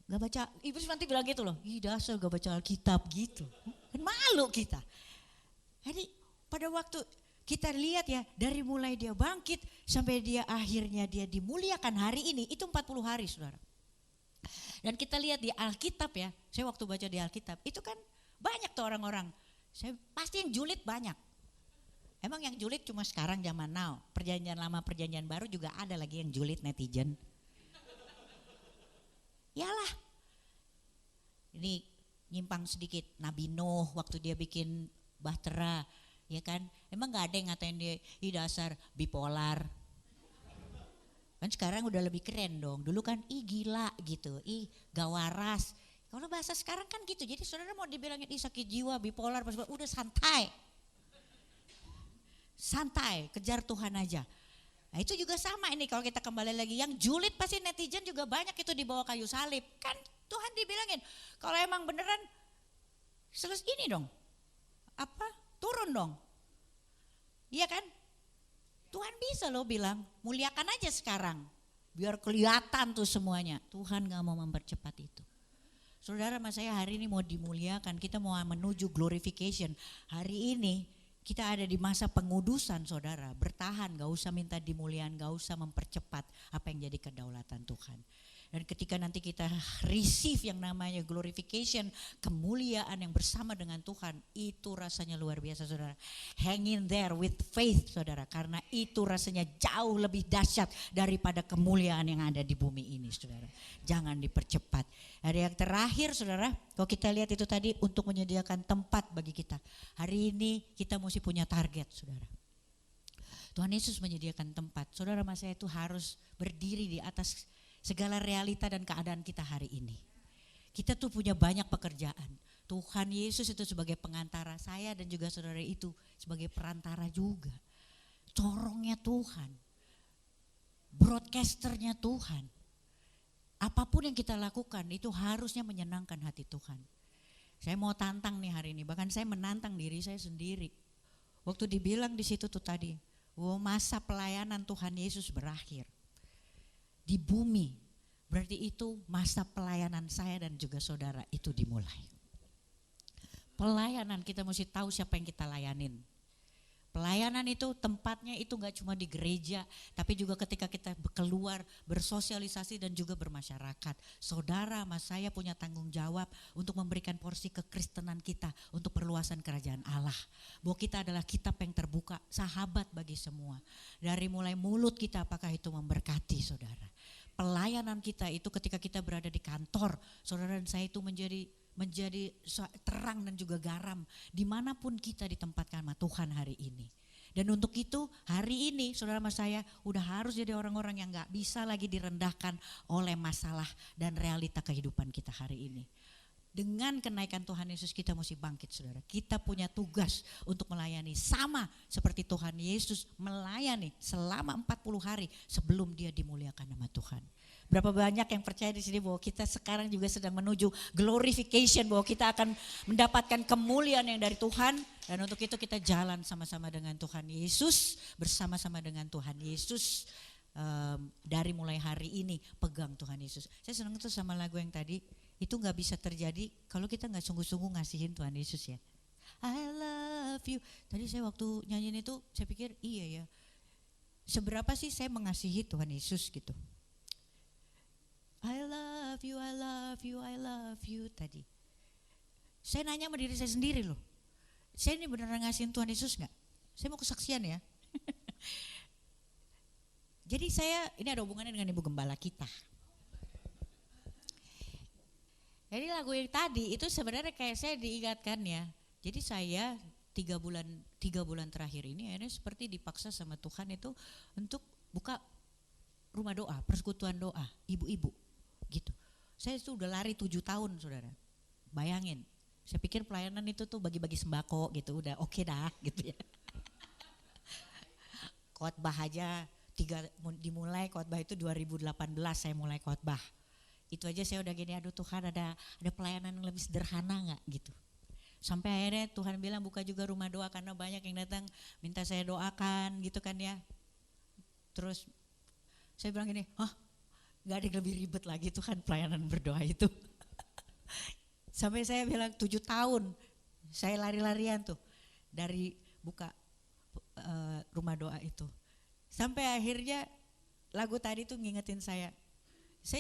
Gak baca, iblis nanti bilang gitu loh, ih dasar gak baca Alkitab gitu. Kan malu kita. Jadi pada waktu kita lihat ya, dari mulai dia bangkit sampai dia akhirnya dia dimuliakan hari ini, itu 40 hari saudara. Dan kita lihat di Alkitab ya, saya waktu baca di Alkitab, itu kan banyak tuh orang-orang. Pasti yang julid banyak. Emang yang julid cuma sekarang zaman now, perjanjian lama perjanjian baru juga ada lagi yang julid netizen. Yalah, ini nyimpang sedikit, Nabi Nuh waktu dia bikin bahtera, ya kan, emang gak ada yang ngatain dia, ih dasar bipolar. Kan sekarang udah lebih keren dong, dulu kan ih gila gitu, ih gawaras. Kalau bahasa sekarang kan gitu, jadi saudara mau dibilangin ih sakit jiwa, bipolar, udah santai. Santai, kejar Tuhan aja. Nah itu juga sama ini kalau kita kembali lagi, yang julid pasti netizen juga banyak itu di bawah kayu salib. Kan Tuhan dibilangin, kalau emang beneran selesai ini dong, turun dong. Iya kan? Tuhan bisa loh bilang, muliakan aja sekarang. Biar kelihatan tuh semuanya. Tuhan gak mau mempercepat itu. Saudara sama saya hari ini mau dimuliakan, kita mau menuju glorification. Hari ini kita ada di masa pengudusan saudara, bertahan, gak usah minta dimuliakan, gak usah mempercepat apa yang jadi kedaulatan Tuhan. Dan ketika nanti kita receive yang namanya glorification, kemuliaan yang bersama dengan Tuhan, itu rasanya luar biasa saudara. Hang in there with faith saudara, karena itu rasanya jauh lebih dahsyat daripada kemuliaan yang ada di bumi ini saudara. Jangan dipercepat. Ada yang terakhir saudara, kalau kita lihat itu tadi untuk menyediakan tempat bagi kita. Hari ini kita mesti punya target saudara. Tuhan Yesus menyediakan tempat. Saudara mas saya itu harus berdiri di atas segala realita dan keadaan kita hari ini. Kita tuh punya banyak pekerjaan. Tuhan Yesus itu sebagai pengantara, saya dan juga saudara itu sebagai perantara juga. Corongnya Tuhan, broadcasternya Tuhan. Apapun yang kita lakukan itu harusnya menyenangkan hati Tuhan. Saya mau tantang nih hari ini, bahkan saya menantang diri saya sendiri. Waktu dibilang di situ tuh tadi, masa pelayanan Tuhan Yesus berakhir. Di bumi, berarti itu masa pelayanan saya dan juga saudara itu dimulai. Pelayanan kita mesti tahu siapa yang kita layanin. Pelayanan itu tempatnya itu gak cuma di gereja, tapi juga ketika kita keluar bersosialisasi dan juga bermasyarakat. Saudara mas saya punya tanggung jawab untuk memberikan porsi kekristenan kita untuk perluasan kerajaan Allah. Bahwa kita adalah kitab yang terbuka, sahabat bagi semua. Dari mulai mulut kita apakah itu memberkati saudara. Pelayanan kita itu ketika kita berada di kantor, saudara dan saya itu menjadi terang dan juga garam dimanapun kita ditempatkan sama Tuhan hari ini. Dan untuk itu hari ini saudara sama saya udah harus jadi orang-orang yang gak bisa lagi direndahkan oleh masalah dan realita kehidupan kita hari ini. Dengan kenaikan Tuhan Yesus kita mesti bangkit saudara. Kita punya tugas untuk melayani sama seperti Tuhan Yesus melayani selama 40 hari sebelum dia dimuliakan nama Tuhan. Berapa banyak yang percaya di sini bahwa kita sekarang juga sedang menuju glorification, bahwa kita akan mendapatkan kemuliaan yang dari Tuhan. Dan untuk itu kita jalan sama-sama dengan Tuhan Yesus, bersama-sama dengan Tuhan Yesus. Dari mulai hari ini pegang Tuhan Yesus. Saya senang tuh sama lagu yang tadi, itu gak bisa terjadi kalau kita gak sungguh-sungguh ngasihin Tuhan Yesus ya. I love you. Tadi saya waktu nyanyiin itu saya pikir iya ya, seberapa sih saya mengasihi Tuhan Yesus gitu. I love you, I love you, I love you tadi. Saya nanya sama diri saya sendiri loh. Saya ini beneran ngasihin Tuhan Yesus gak? Saya mau kesaksian ya. Jadi saya, ini ada hubungannya dengan Ibu Gembala kita. Jadi lagu yang tadi itu sebenarnya kayak saya diingatkan ya. Jadi saya 3 bulan terakhir ini akhirnya seperti dipaksa sama Tuhan itu untuk buka rumah doa, persekutuan doa, ibu-ibu gitu. Saya itu udah lari 7 tahun saudara. Bayangin, saya pikir pelayanan itu tuh bagi-bagi sembako gitu, udah oke dah gitu ya. Khotbah aja dimulai khotbah itu 2018 saya mulai khotbah. Itu aja saya udah gini, aduh Tuhan ada pelayanan yang lebih sederhana gak gitu. Sampai akhirnya Tuhan bilang buka juga rumah doa karena banyak yang datang minta saya doakan gitu kan ya. Terus saya bilang gini, gak ada yang lebih ribet lagi Tuhan pelayanan berdoa itu. Sampai saya bilang 7 tahun saya lari-larian tuh dari buka rumah doa itu. Sampai akhirnya lagu tadi tuh ngingetin saya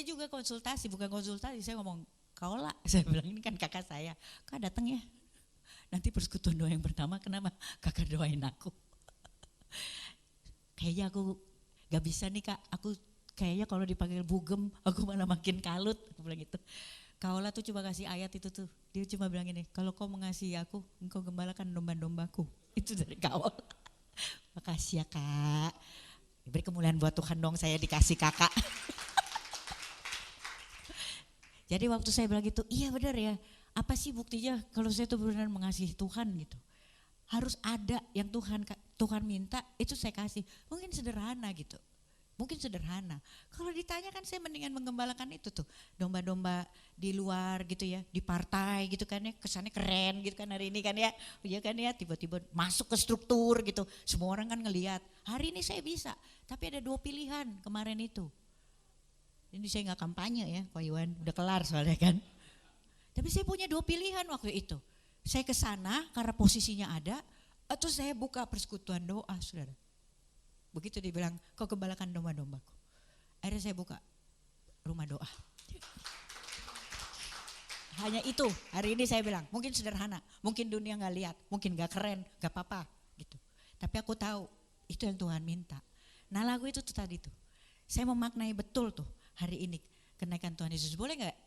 juga konsultasi, bukan konsultasi, saya ngomong Kaola, saya bilang ini kan kakak saya, Kak datang ya, nanti persekutuan doa yang pertama kenapa kakak doain aku. Kayaknya aku gak bisa nih Kak, aku kayaknya kalau dipanggil bugem aku malah makin kalut, aku bilang gitu. Kaola tuh cuma kasih ayat itu tuh, dia cuma bilang ini, kalau kau mengasihi aku, engkau gembalakan domba-dombaku, itu dari Kaola. Makasih ya Kak, beri kemuliaan buat Tuhan dong saya dikasih kakak. Jadi waktu saya bilang gitu, iya benar ya, apa sih buktinya kalau saya tuh benar mengasihi Tuhan gitu. Harus ada yang Tuhan minta, itu saya kasih. Mungkin sederhana gitu, mungkin sederhana. Kalau ditanya kan saya mendingan menggembalakan itu tuh, domba-domba di luar gitu ya, di partai gitu kan ya, kesannya keren gitu kan hari ini kan ya. Iya kan ya, tiba-tiba masuk ke struktur gitu, semua orang kan ngelihat. Hari ini saya bisa, tapi ada 2 pilihan kemarin itu. Ini saya gak kampanye ya Pak Iwan, udah kelar soalnya kan. Tapi saya punya 2 pilihan waktu itu. Saya ke sana karena posisinya ada, atau saya buka persekutuan doa saudara. Begitu dibilang, kau gembalakan domba-dombaku. Akhirnya saya buka rumah doa. Hanya itu, hari ini saya bilang, mungkin sederhana, mungkin dunia gak lihat, mungkin gak keren, gak apa-apa gitu. Tapi aku tahu, itu yang Tuhan minta. Nah lagu itu tuh tadi tuh, saya memaknai betul tuh hari ini kenaikan Tuhan Yesus. Boleh gak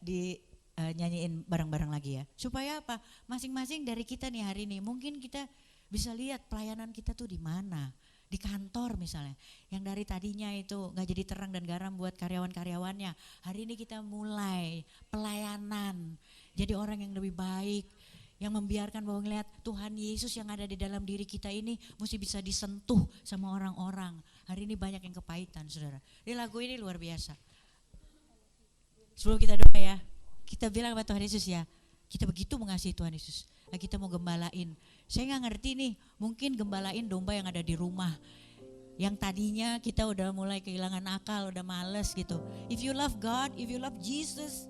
nyanyiin bareng-bareng lagi ya? Supaya apa? Masing-masing dari kita nih hari ini, mungkin kita bisa lihat pelayanan kita tuh di mana. Di kantor misalnya, yang dari tadinya itu gak jadi terang dan garam buat karyawan-karyawannya. Hari ini kita mulai pelayanan, jadi orang yang lebih baik, yang membiarkan bahwa ngelihat Tuhan Yesus yang ada di dalam diri kita ini mesti bisa disentuh sama orang-orang. Hari ini banyak yang kepahitan saudara. Ini lagu ini luar biasa. Sebelum kita doa ya, kita bilang kepada Tuhan Yesus ya, kita begitu mengasihi Tuhan Yesus. Nah, kita mau gembalain. Saya gak ngerti nih, mungkin gembalain domba yang ada di rumah. Yang tadinya kita udah mulai kehilangan akal, udah males gitu. If you love God, if you love Jesus,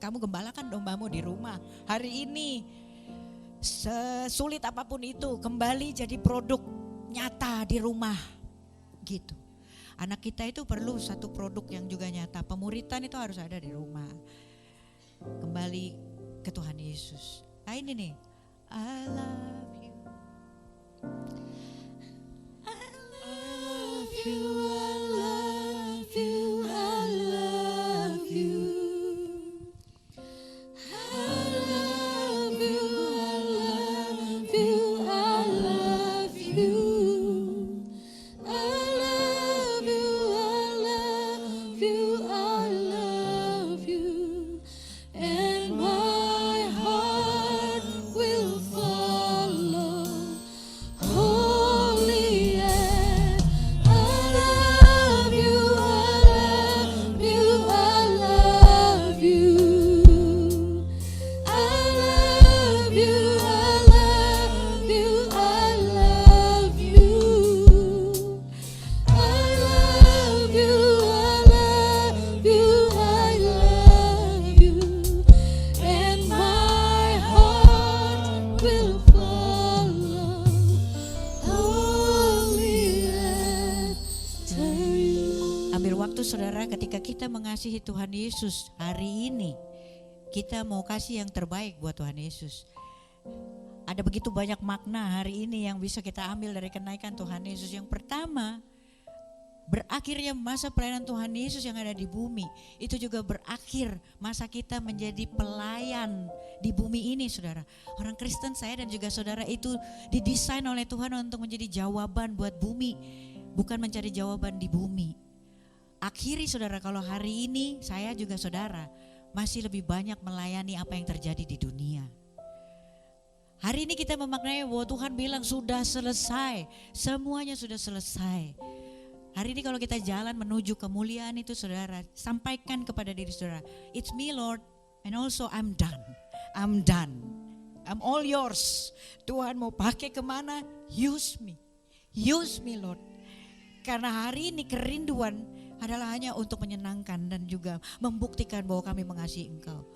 kamu gembalakan dombamu di rumah. Hari ini, sesulit apapun itu, kembali jadi produk nyata di rumah. Gitu. Anak kita itu perlu satu produk yang juga nyata. Pemuritan itu harus ada di rumah. Kembali ke Tuhan Yesus. Nah ini nih, I love you. I love you, I love you, I love you. I love you, I love you, I love you. I love you, I love you, I love you. And my heart will follow holy end. I love you, I love you, I love you. I love you, I love you, I love you. I love you, I love you, I love you. And my heart will follow holy after you. Ambil waktu saudara ketika kita mengasihi Tuhan Yesus hari ini. Kita mau kasih yang terbaik buat Tuhan Yesus. Ada begitu banyak makna hari ini yang bisa kita ambil dari kenaikan Tuhan Yesus. Yang pertama, berakhirnya masa pelayanan Tuhan Yesus yang ada di bumi. Itu juga berakhir masa kita menjadi pelayan di bumi ini, saudara. Orang Kristen, saya dan juga saudara itu didesain oleh Tuhan untuk menjadi jawaban buat bumi, bukan mencari jawaban di bumi. Akhiri saudara, kalau hari ini saya juga saudara masih lebih banyak melayani apa yang terjadi di dunia. Hari ini kita memaknai bahwa Tuhan bilang sudah selesai, semuanya sudah selesai. Hari ini kalau kita jalan menuju kemuliaan itu saudara, sampaikan kepada diri saudara, it's me Lord, and also I'm done. I'm done. I'm all yours. Tuhan mau pakai kemana? Use me Lord. Karena hari ini kerinduan adalah hanya untuk menyenangkan dan juga membuktikan bahwa kami mengasihi Engkau.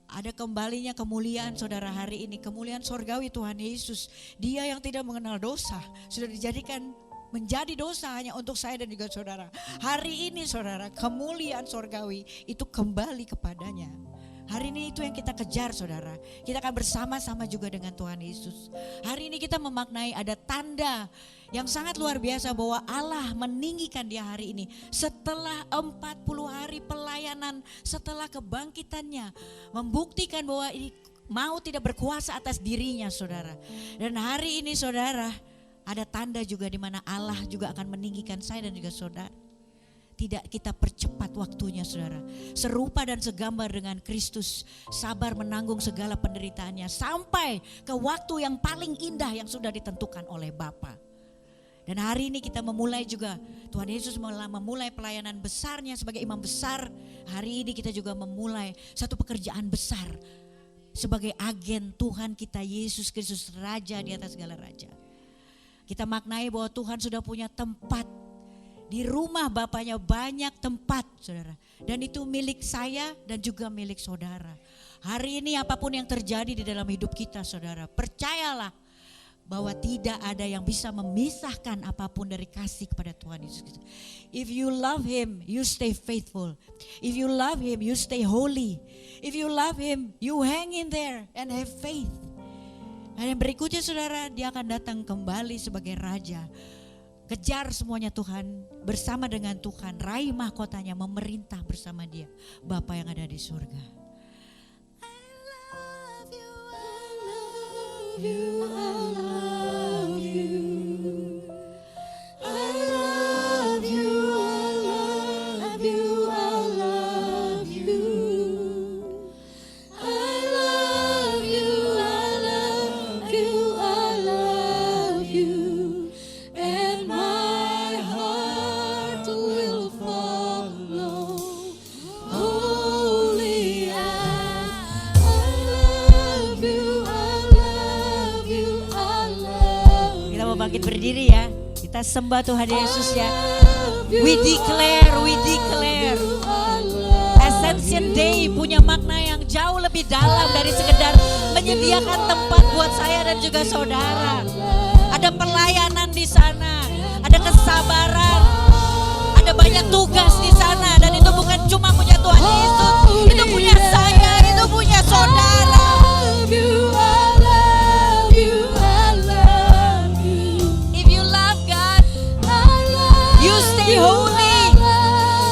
Ada kembalinya kemuliaan saudara hari ini, kemuliaan sorgawi Tuhan Yesus. Dia yang tidak mengenal dosa sudah dijadikan menjadi dosa hanya untuk saya dan juga saudara. Hari ini saudara, kemuliaan sorgawi itu kembali kepadanya. Hari ini itu yang kita kejar saudara. Kita akan bersama-sama juga dengan Tuhan Yesus. Hari ini kita memaknai ada tanda yang sangat luar biasa bahwa Allah meninggikan dia hari ini. Setelah 40 hari pelayanan, setelah kebangkitannya, membuktikan bahwa ini mau tidak berkuasa atas dirinya saudara. Dan hari ini saudara, ada tanda juga di mana Allah juga akan meninggikan saya dan juga saudara. Tidak kita percepat waktunya saudara. Serupa dan segambar dengan Kristus, sabar menanggung segala penderitaannya sampai ke waktu yang paling indah yang sudah ditentukan oleh Bapa. Dan hari ini kita memulai juga, Tuhan Yesus memulai pelayanan besarnya sebagai imam besar. Hari ini kita juga memulai satu pekerjaan besar sebagai agen Tuhan kita Yesus Kristus, Raja di atas segala raja. Kita maknai bahwa Tuhan sudah punya tempat. Di rumah Bapaknya banyak tempat saudara. Dan itu milik saya dan juga milik saudara. Hari ini apapun yang terjadi di dalam hidup kita saudara, percayalah bahwa tidak ada yang bisa memisahkan apapun dari kasih kepada Tuhan Yesus Kristus. If you love Him, you stay faithful. If you love Him, you stay holy. If you love Him, you hang in there and have faith. Dan yang berikutnya saudara, dia akan datang kembali sebagai Raja. Kejar semuanya Tuhan, bersama dengan Tuhan, raih mahkotanya, memerintah bersama dia, Bapa yang ada di surga. Bangkit berdiri ya, kita sembah Tuhan Yesus ya. We declare Ascension Day punya makna yang jauh lebih dalam dari sekedar menyediakan tempat buat saya dan juga saudara. Ada pelayanan di sana, ada kesabaran, ada banyak tugas di sana, dan itu bukan cuma punya Tuhan Yesus, itu punya saya, itu punya saudara. Holy.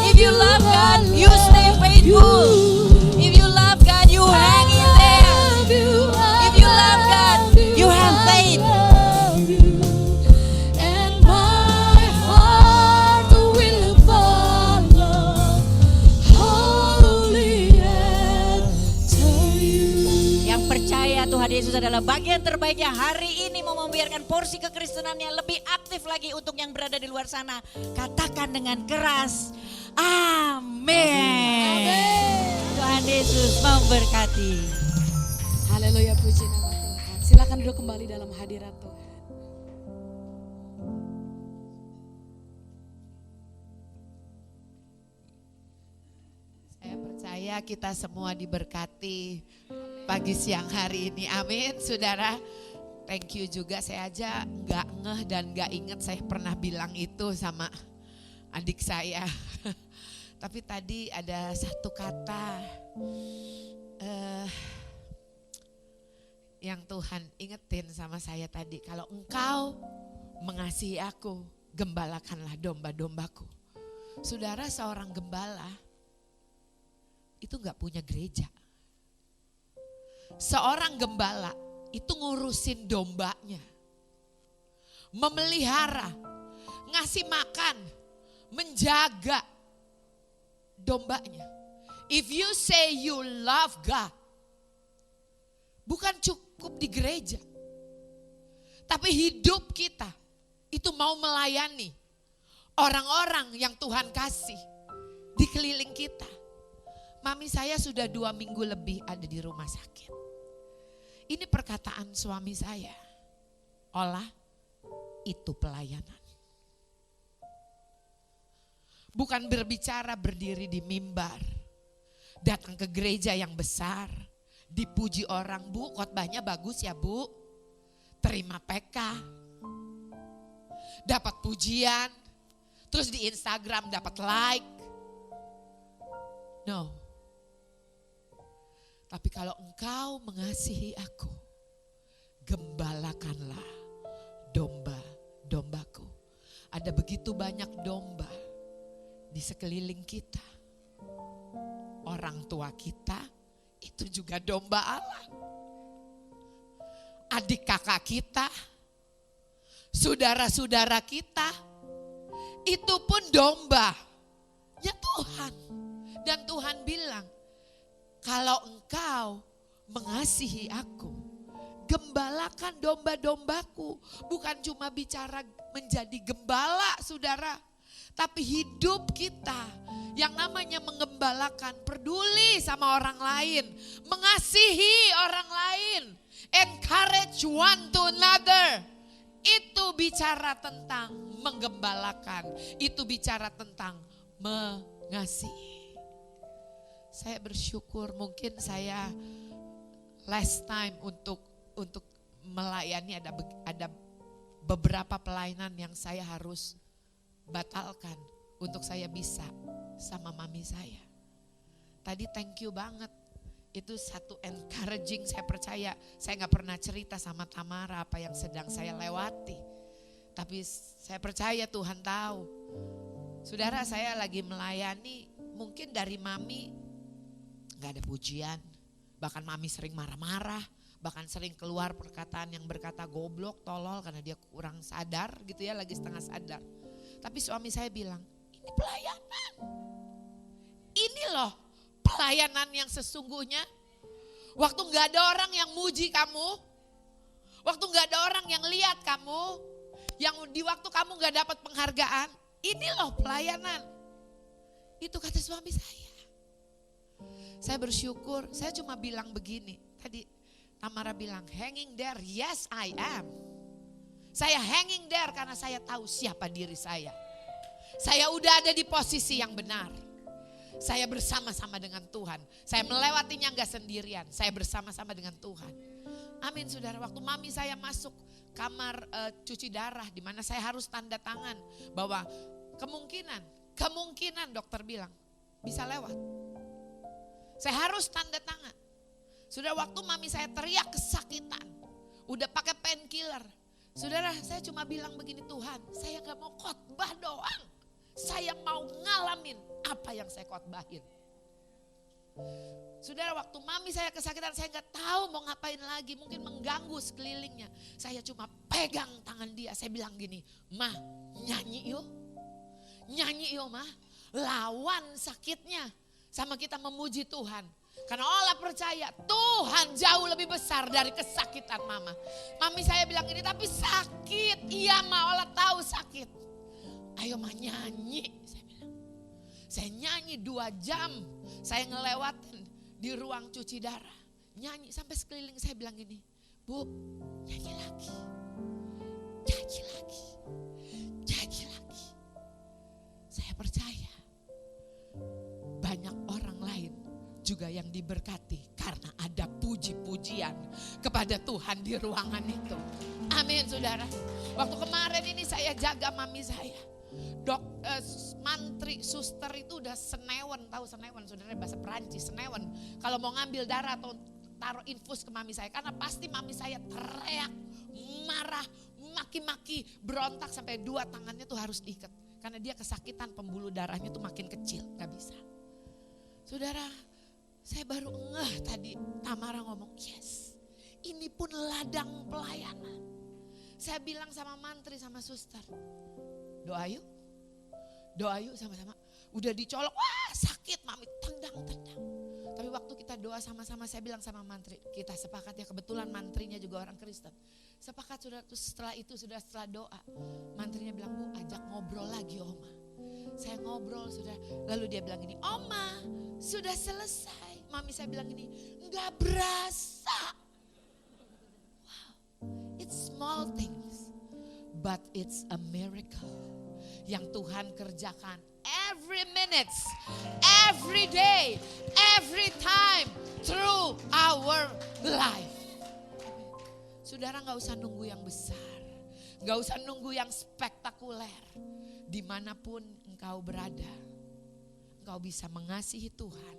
If you love God, you stay faithful. If you love God, you hang in there. If you love God, you have faith. And my heart will follow holy after you. Yang percaya Tuhan Yesus adalah bagian terbaiknya hari ini, mau membiarkan porsi kekristenannya lebih aktif lagi untuk yang berada di luar sana. Katakan dengan keras, amin. Tuhan Yesus memberkati. Haleluya, puji nama Tuhan. Silakan duduk kembali dalam hadirat Tuhan. Saya percaya kita semua diberkati pagi siang hari ini. Amin, saudara. Thank you juga, saya aja gak ngeh dan gak inget saya pernah bilang itu sama adik saya. Tapi tadi ada satu kata yang yang Tuhan ingetin sama saya tadi. Kalau engkau mengasihi aku, gembalakanlah domba-dombaku. Saudara, seorang gembala itu gak punya gereja. Seorang gembala itu ngurusin dombanya, memelihara, ngasih makan, menjaga dombanya. If you say you love God, bukan cukup di gereja, tapi hidup kita itu mau melayani orang-orang yang Tuhan kasih di keliling kita. Mami saya sudah 2 minggu lebih ada di rumah sakit. Ini perkataan suami saya, olah itu pelayanan. Bukan berbicara berdiri di mimbar, datang ke gereja yang besar, dipuji orang, Bu khotbahnya bagus ya Bu, terima PK, dapat pujian, terus di Instagram dapat like. No. Tapi kalau engkau mengasihi aku, gembalakanlah domba-dombaku. Ada begitu banyak domba di sekeliling kita. Orang tua kita itu juga domba Allah. Adik kakak kita, saudara-saudara kita, itu pun domba-nya Tuhan. Dan Tuhan bilang, kalau engkau mengasihi aku, gembalakan domba-dombaku. Bukan cuma bicara menjadi gembala saudara, tapi hidup kita yang namanya menggembalakan, peduli sama orang lain, mengasihi orang lain, encourage one to another. Itu bicara tentang menggembalakan, itu bicara tentang mengasihi. Saya bersyukur, mungkin saya last time untuk melayani, ada beberapa pelayanan yang saya harus batalkan untuk saya bisa sama mami saya. Tadi thank you banget, itu satu encouraging. Saya percaya, saya gak pernah cerita sama Tamara apa yang sedang saya lewati, tapi saya percaya Tuhan tahu. Saudara, saya lagi melayani, mungkin dari mami gak ada pujian, bahkan mami sering marah-marah, bahkan sering keluar perkataan yang berkata goblok, tolol, karena dia kurang sadar gitu ya, lagi setengah sadar. Tapi suami saya bilang, ini pelayanan, ini loh pelayanan yang sesungguhnya. Waktu gak ada orang yang muji kamu, waktu gak ada orang yang lihat kamu, yang di waktu kamu gak dapat penghargaan, ini loh pelayanan. Itu kata suami saya. Saya bersyukur, saya cuma bilang begini. Tadi Tamara bilang, hanging there, yes I am. Saya hanging there karena saya tahu siapa diri saya. Saya udah ada di posisi yang benar. Saya bersama-sama dengan Tuhan. Saya melewatinya gak sendirian, saya bersama-sama dengan Tuhan. Amin saudara, waktu mami saya masuk kamar cuci darah, di mana saya harus tanda tangan bahwa kemungkinan dokter bilang bisa lewat. Saya harus tanda tangan. Sudah waktu mami saya teriak kesakitan, udah pakai painkiller. Saudara, saya cuma bilang begini, Tuhan, saya gak mau khotbah doang. Saya mau ngalamin apa yang saya khotbahin. Saudara, waktu mami saya kesakitan, saya gak tahu mau ngapain lagi, mungkin mengganggu sekelilingnya. Saya cuma pegang tangan dia, saya bilang gini, Ma, nyanyi yuk. Nyanyi yuk Ma, lawan sakitnya. Sama kita memuji Tuhan. Karena Allah percaya Tuhan jauh lebih besar dari kesakitan mama. Mami saya bilang ini, tapi sakit. Iya Ma, Allah tahu sakit. Ayo Ma nyanyi, saya bilang. Saya nyanyi 2 jam. Saya ngelewatin di ruang cuci darah. Nyanyi sampai sekeliling saya bilang gini, Bu, nyanyi lagi. Nyanyi lagi. Nyanyi lagi. Saya percaya banyak orang lain juga yang diberkati karena ada puji-pujian kepada Tuhan di ruangan itu. Amin saudara. Waktu kemarin ini saya jaga mami saya. Mantri, suster itu udah senewen, tahu senewen saudara, bahasa Perancis senewen. Kalau mau ngambil darah atau taruh infus ke mami saya. Karena pasti mami saya teriak, marah, maki-maki, berontak sampai 2 tangannya tuh harus diikat. Karena dia kesakitan, pembuluh darahnya tuh makin kecil, gak bisa. Saudara, saya baru ngeh tadi Tamara ngomong, yes, ini pun ladang pelayanan. Saya bilang sama mantri, sama suster, doa yuk sama-sama. Udah dicolok, wah sakit, mami tendang. Tapi waktu kita doa sama-sama, saya bilang sama mantri, kita sepakat ya, kebetulan mantrinya juga orang Kristen. Sepakat sudah, setelah itu setelah doa, mantrinya bilang, Bu ajak ngobrol lagi Oma. Saya ngobrol sudah, lalu dia bilang gini, Oma sudah selesai. Mami saya bilang gini, enggak berasa. Wow, it's small things, but it's a miracle yang Tuhan kerjakan every minutes, every day, every time through our life. Saudara gak usah nunggu yang besar, gak usah nunggu yang spektakuler. Dimanapun engkau berada, engkau bisa mengasihi Tuhan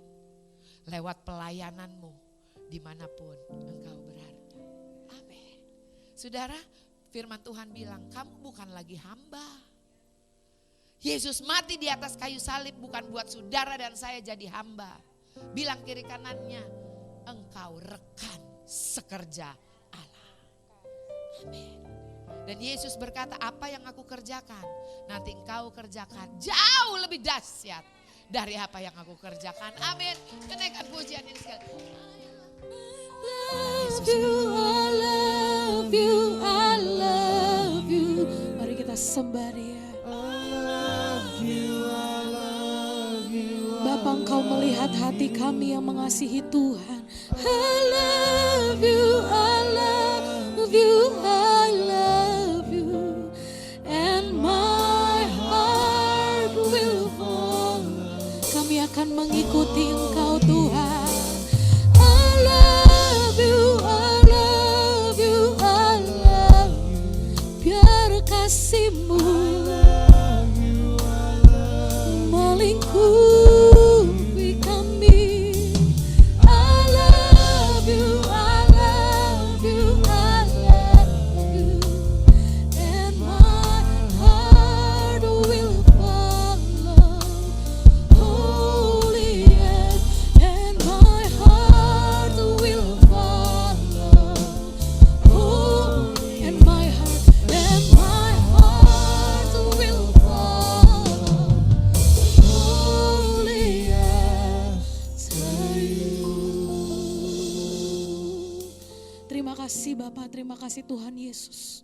lewat pelayananmu dimanapun engkau berada. Amin. Saudara, firman Tuhan bilang, kamu bukan lagi hamba. Yesus mati di atas kayu salib bukan buat saudara dan saya jadi hamba. Bilang kiri kanannya, engkau rekan sekerja Allah. Amin. Dan Yesus berkata, apa yang aku kerjakan, nanti engkau kerjakan jauh lebih dahsyat dari apa yang aku kerjakan. Amin. Kenaikan pujian ini sekali. I love you, I love you. Mari kita sembah Dia. Bapa, Engkau melihat hati kami yang mengasihi Tuhan. I love you, I love you, I love you. And my heart will follow. Kami akan mengikuti Engkau Tuhan. I love you, I love you, I love you. Biar kasih-Mu melingkupi kami. I love you, I love you, I love you. And my heart will follow. Holy, and my heart will follow. Holy, and my heart will follow. Holy as you. Terima kasih Bapa, terima kasih Tuhan Yesus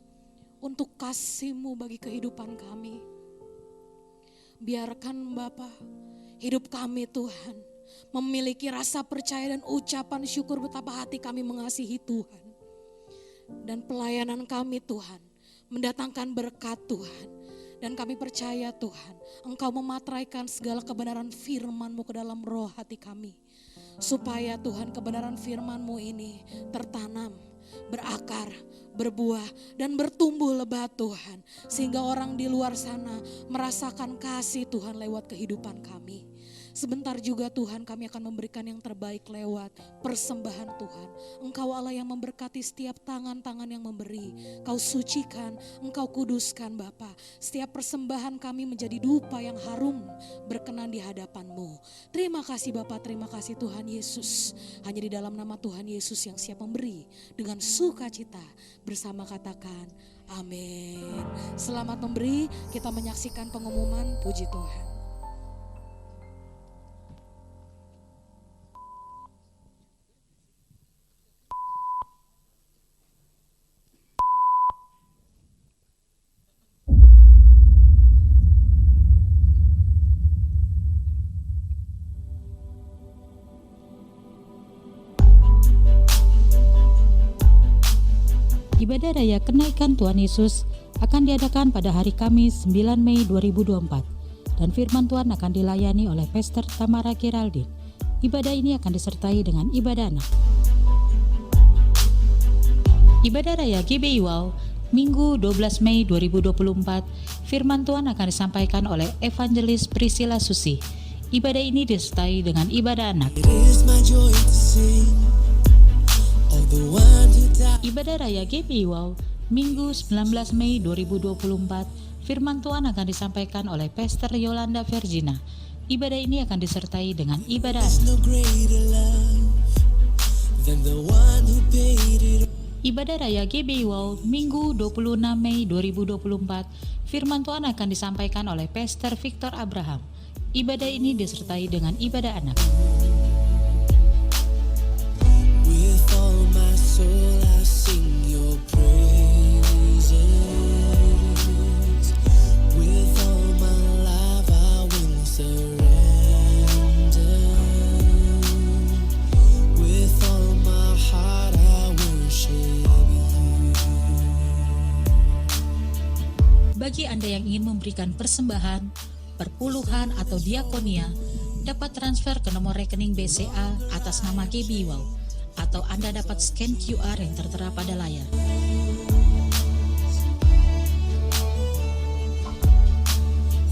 untuk kasih-Mu bagi kehidupan kami. Biarkan Bapa hidup kami Tuhan memiliki rasa percaya dan ucapan syukur betapa hati kami mengasihi Tuhan. Dan pelayanan kami Tuhan mendatangkan berkat Tuhan. Dan kami percaya Tuhan, Engkau memateraikan segala kebenaran firman-Mu ke dalam roh hati kami. Supaya Tuhan kebenaran firman-Mu ini tertanam, berakar, berbuah dan bertumbuh lebat Tuhan. Sehingga orang di luar sana merasakan kasih Tuhan lewat kehidupan kami. Sebentar juga Tuhan kami akan memberikan yang terbaik lewat persembahan Tuhan. Engkau Allah yang memberkati setiap tangan-tangan yang memberi. Kau sucikan, Engkau kuduskan Bapa. Setiap persembahan kami menjadi dupa yang harum berkenan di hadapan-Mu. Terima kasih Bapa, terima kasih Tuhan Yesus. Hanya di dalam nama Tuhan Yesus yang siap memberi dengan sukacita bersama katakan amin. Selamat memberi, kita menyaksikan pengumuman. Puji Tuhan. Ibadah Raya Kenaikan Tuhan Yesus akan diadakan pada hari Kamis 9 Mei 2024 dan firman Tuhan akan dilayani oleh Pastor Tamara Geraldine. Ibadah ini akan disertai dengan ibadah anak. Ibadah Raya GBI Wow Minggu 12 Mei 2024, firman Tuhan akan disampaikan oleh Evangelis Priscilla Susi. Ibadah ini disertai dengan ibadah anak. It is my joy to sing Ibadah Raya GBI Wow, Minggu 19 Mei 2024, firman Tuhan akan disampaikan oleh Pastor Yolanda Virgina. Ibadah ini akan disertai dengan ibadah anak. Ibadah Raya GBI Wow, Minggu 26 Mei 2024, firman Tuhan akan disampaikan oleh Pastor Victor Abraham. Ibadah ini disertai dengan ibadah anak. With all my soul I sing your praises. With all my life I will surrender. With all my heart I worship you. Bagi Anda yang ingin memberikan persembahan, perpuluhan atau diakonia, dapat transfer ke nomor rekening BCA atas nama GBI Wow, atau Anda dapat scan QR yang tertera pada layar.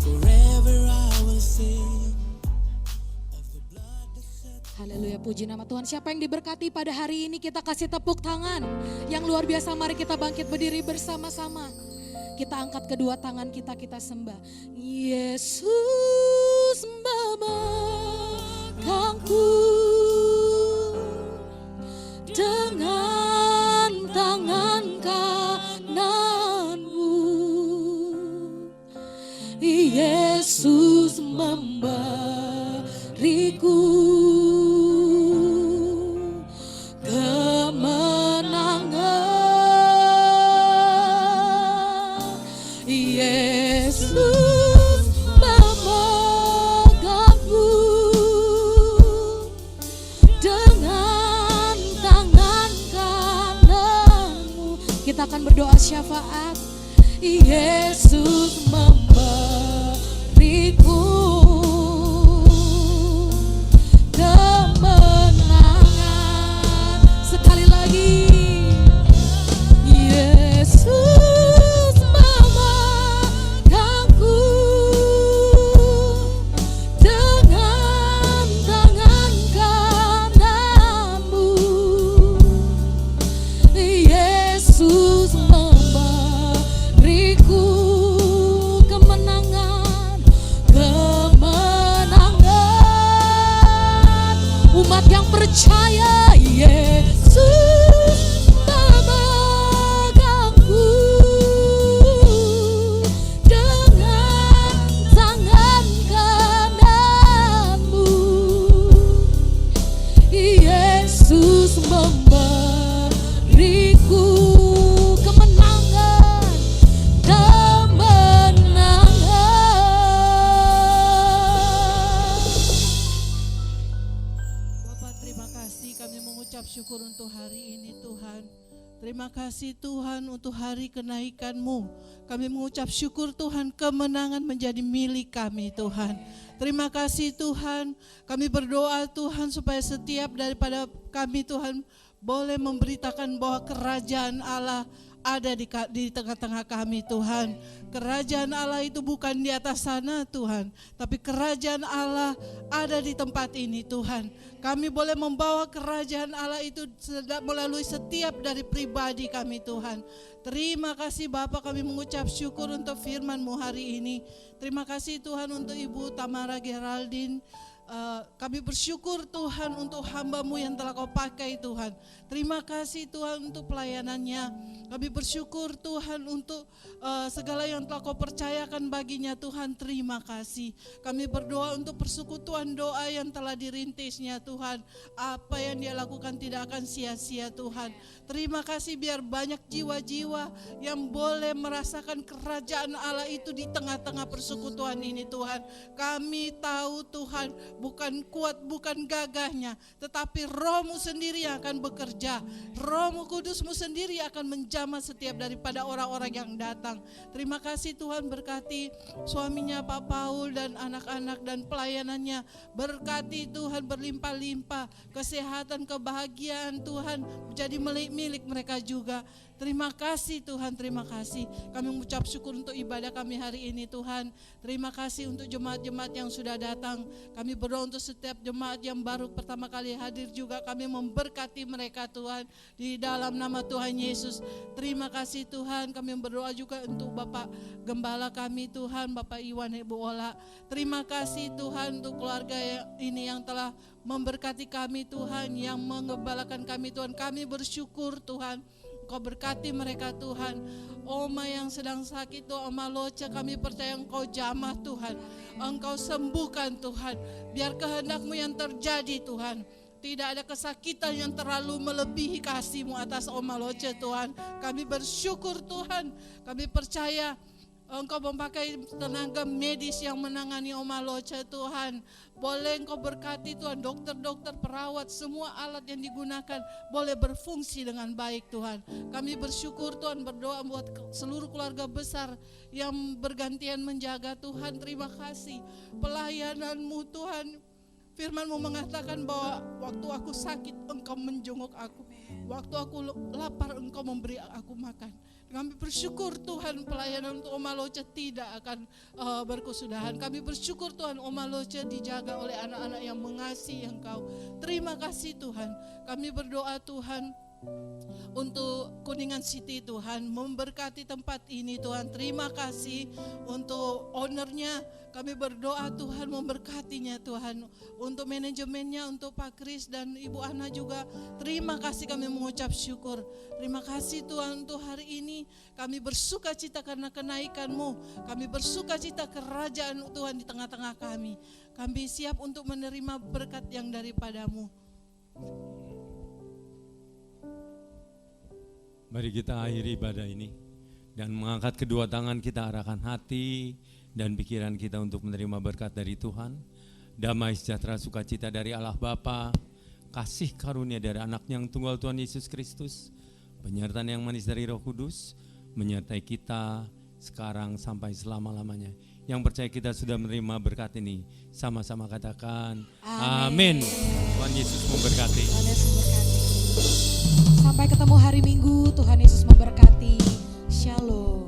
Forever I will sing. Haleluya, puji nama Tuhan. Siapa yang diberkati pada hari ini, kita kasih tepuk tangan yang luar biasa. Mari kita bangkit berdiri bersama-sama. Kita angkat kedua tangan kita sembah. Yesus memegangku dengan tangan kananmu. Yesus memberiku kemenangan. Yesus memegangku dengan tangan kananmu. Kita akan berdoa syafaat. Yesus memberiku kemenangan. Sekali lagi. Yesus memegangku dengan tangan kananmu. Yesus memberiku kemenangan, kemenangan. Umat yang percaya, Yesus memegangku dengan tangan kananmu. Yesus memberiku kemenangan, kemenangan. Bapak, terima kasih, kami mengucap syukur untuk hari ini Tuhan. Terima kasih Tuhan untuk hari kenaikan-Mu. Kami mengucap syukur Tuhan, kemenangan menjadi milik kami Tuhan. Terima kasih Tuhan, kami berdoa Tuhan supaya setiap daripada kami Tuhan boleh memberitakan bahwa kerajaan Allah ada di tengah-tengah kami Tuhan. Kerajaan Allah itu bukan di atas sana Tuhan, tapi kerajaan Allah ada di tempat ini Tuhan. Kami boleh membawa kerajaan Allah itu melalui setiap dari pribadi kami Tuhan. Terima kasih Bapa, kami mengucap syukur untuk firman-Mu hari ini. Terima kasih Tuhan untuk Ibu Tamara Geraldine. Kami bersyukur Tuhan untuk hamba-Mu yang telah Kau pakai Tuhan. Terima kasih Tuhan untuk pelayanannya. Kami bersyukur Tuhan untuk segala yang telah Kau percayakan baginya Tuhan. Terima kasih. Kami berdoa untuk persekutuan doa yang telah dirintisnya Tuhan. Apa yang dia lakukan tidak akan sia-sia Tuhan. Terima kasih, biar banyak jiwa-jiwa yang boleh merasakan kerajaan Allah itu di tengah-tengah persekutuan ini Tuhan. Kami tahu Tuhan, bukan kuat, bukan gagahnya, tetapi Roh-Mu sendiri yang akan bekerja. Roh-Mu Kudus-Mu sendiri akan menjamah setiap daripada orang-orang yang datang. Terima kasih Tuhan, berkati suaminya Pak Paul dan anak-anak dan pelayanannya. Berkati Tuhan berlimpah-limpah, kesehatan, kebahagiaan Tuhan menjadi milik mereka juga. Terima kasih Tuhan, terima kasih. Kami mengucap syukur untuk ibadah kami hari ini Tuhan. Terima kasih untuk jemaat-jemaat yang sudah datang. Kami berdoa untuk setiap jemaat yang baru pertama kali hadir juga. Kami memberkati mereka Tuhan, di dalam nama Tuhan Yesus. Terima kasih Tuhan. Kami berdoa juga untuk Bapak Gembala kami Tuhan, Bapak Iwan, Ibu Ola. Terima kasih Tuhan untuk keluarga ini yang telah memberkati kami Tuhan, yang mengembalakan kami Tuhan. Kami bersyukur Tuhan. Kau berkati mereka Tuhan. Oma yang sedang sakit Tuhan, Oma Loca, kami percaya Engkau jamah Tuhan. Engkau sembuhkan Tuhan. Biar kehendak-Mu yang terjadi Tuhan. Tidak ada kesakitan yang terlalu melebihi kasih-Mu atas Oma Loca Tuhan. Kami bersyukur Tuhan. Kami percaya Engkau memakai tenaga medis yang menangani Oma Loca Tuhan. Boleh Engkau berkati Tuhan, dokter-dokter, perawat, semua alat yang digunakan boleh berfungsi dengan baik Tuhan. Kami bersyukur Tuhan, berdoa buat seluruh keluarga besar yang bergantian menjaga Tuhan. Terima kasih pelayanan-Mu Tuhan. Firman-Mu mengatakan bahwa waktu aku sakit Engkau menjenguk aku. Waktu aku lapar Engkau memberi aku makan. Kami bersyukur Tuhan, pelayanan untuk Oma Loca tidak akan berkesudahan. Kami bersyukur Tuhan, Oma Loca dijaga oleh anak-anak yang mengasihi Engkau. Terima kasih Tuhan. Kami berdoa Tuhan untuk Kuningan City Tuhan, memberkati tempat ini Tuhan. Terima kasih untuk ownernya. Kami berdoa Tuhan memberkatinya Tuhan. Untuk manajemennya, untuk Pak Kris dan Ibu Ana juga. Terima kasih, kami mengucap syukur. Terima kasih Tuhan untuk hari ini. Kami bersuka cita karena kenaikan-Mu. Kami bersuka cita kerajaan Tuhan di tengah-tengah kami. Kami siap untuk menerima berkat yang daripada-Mu. Mari kita akhiri ibadah ini dan mengangkat kedua tangan kita, arahkan hati dan pikiran kita untuk menerima berkat dari Tuhan. Damai sejahtera sukacita dari Allah Bapa, kasih karunia dari Anak-Nya yang tunggal Tuhan Yesus Kristus, penyertaan yang manis dari Roh Kudus menyertai kita sekarang sampai selama-lamanya. Yang percaya kita sudah menerima berkat ini, sama-sama katakan amin. Tuhan Yesus memberkati. Tuhan Yesus memberkati. Sampai ketemu hari Minggu, Tuhan Yesus memberkati. Shalom.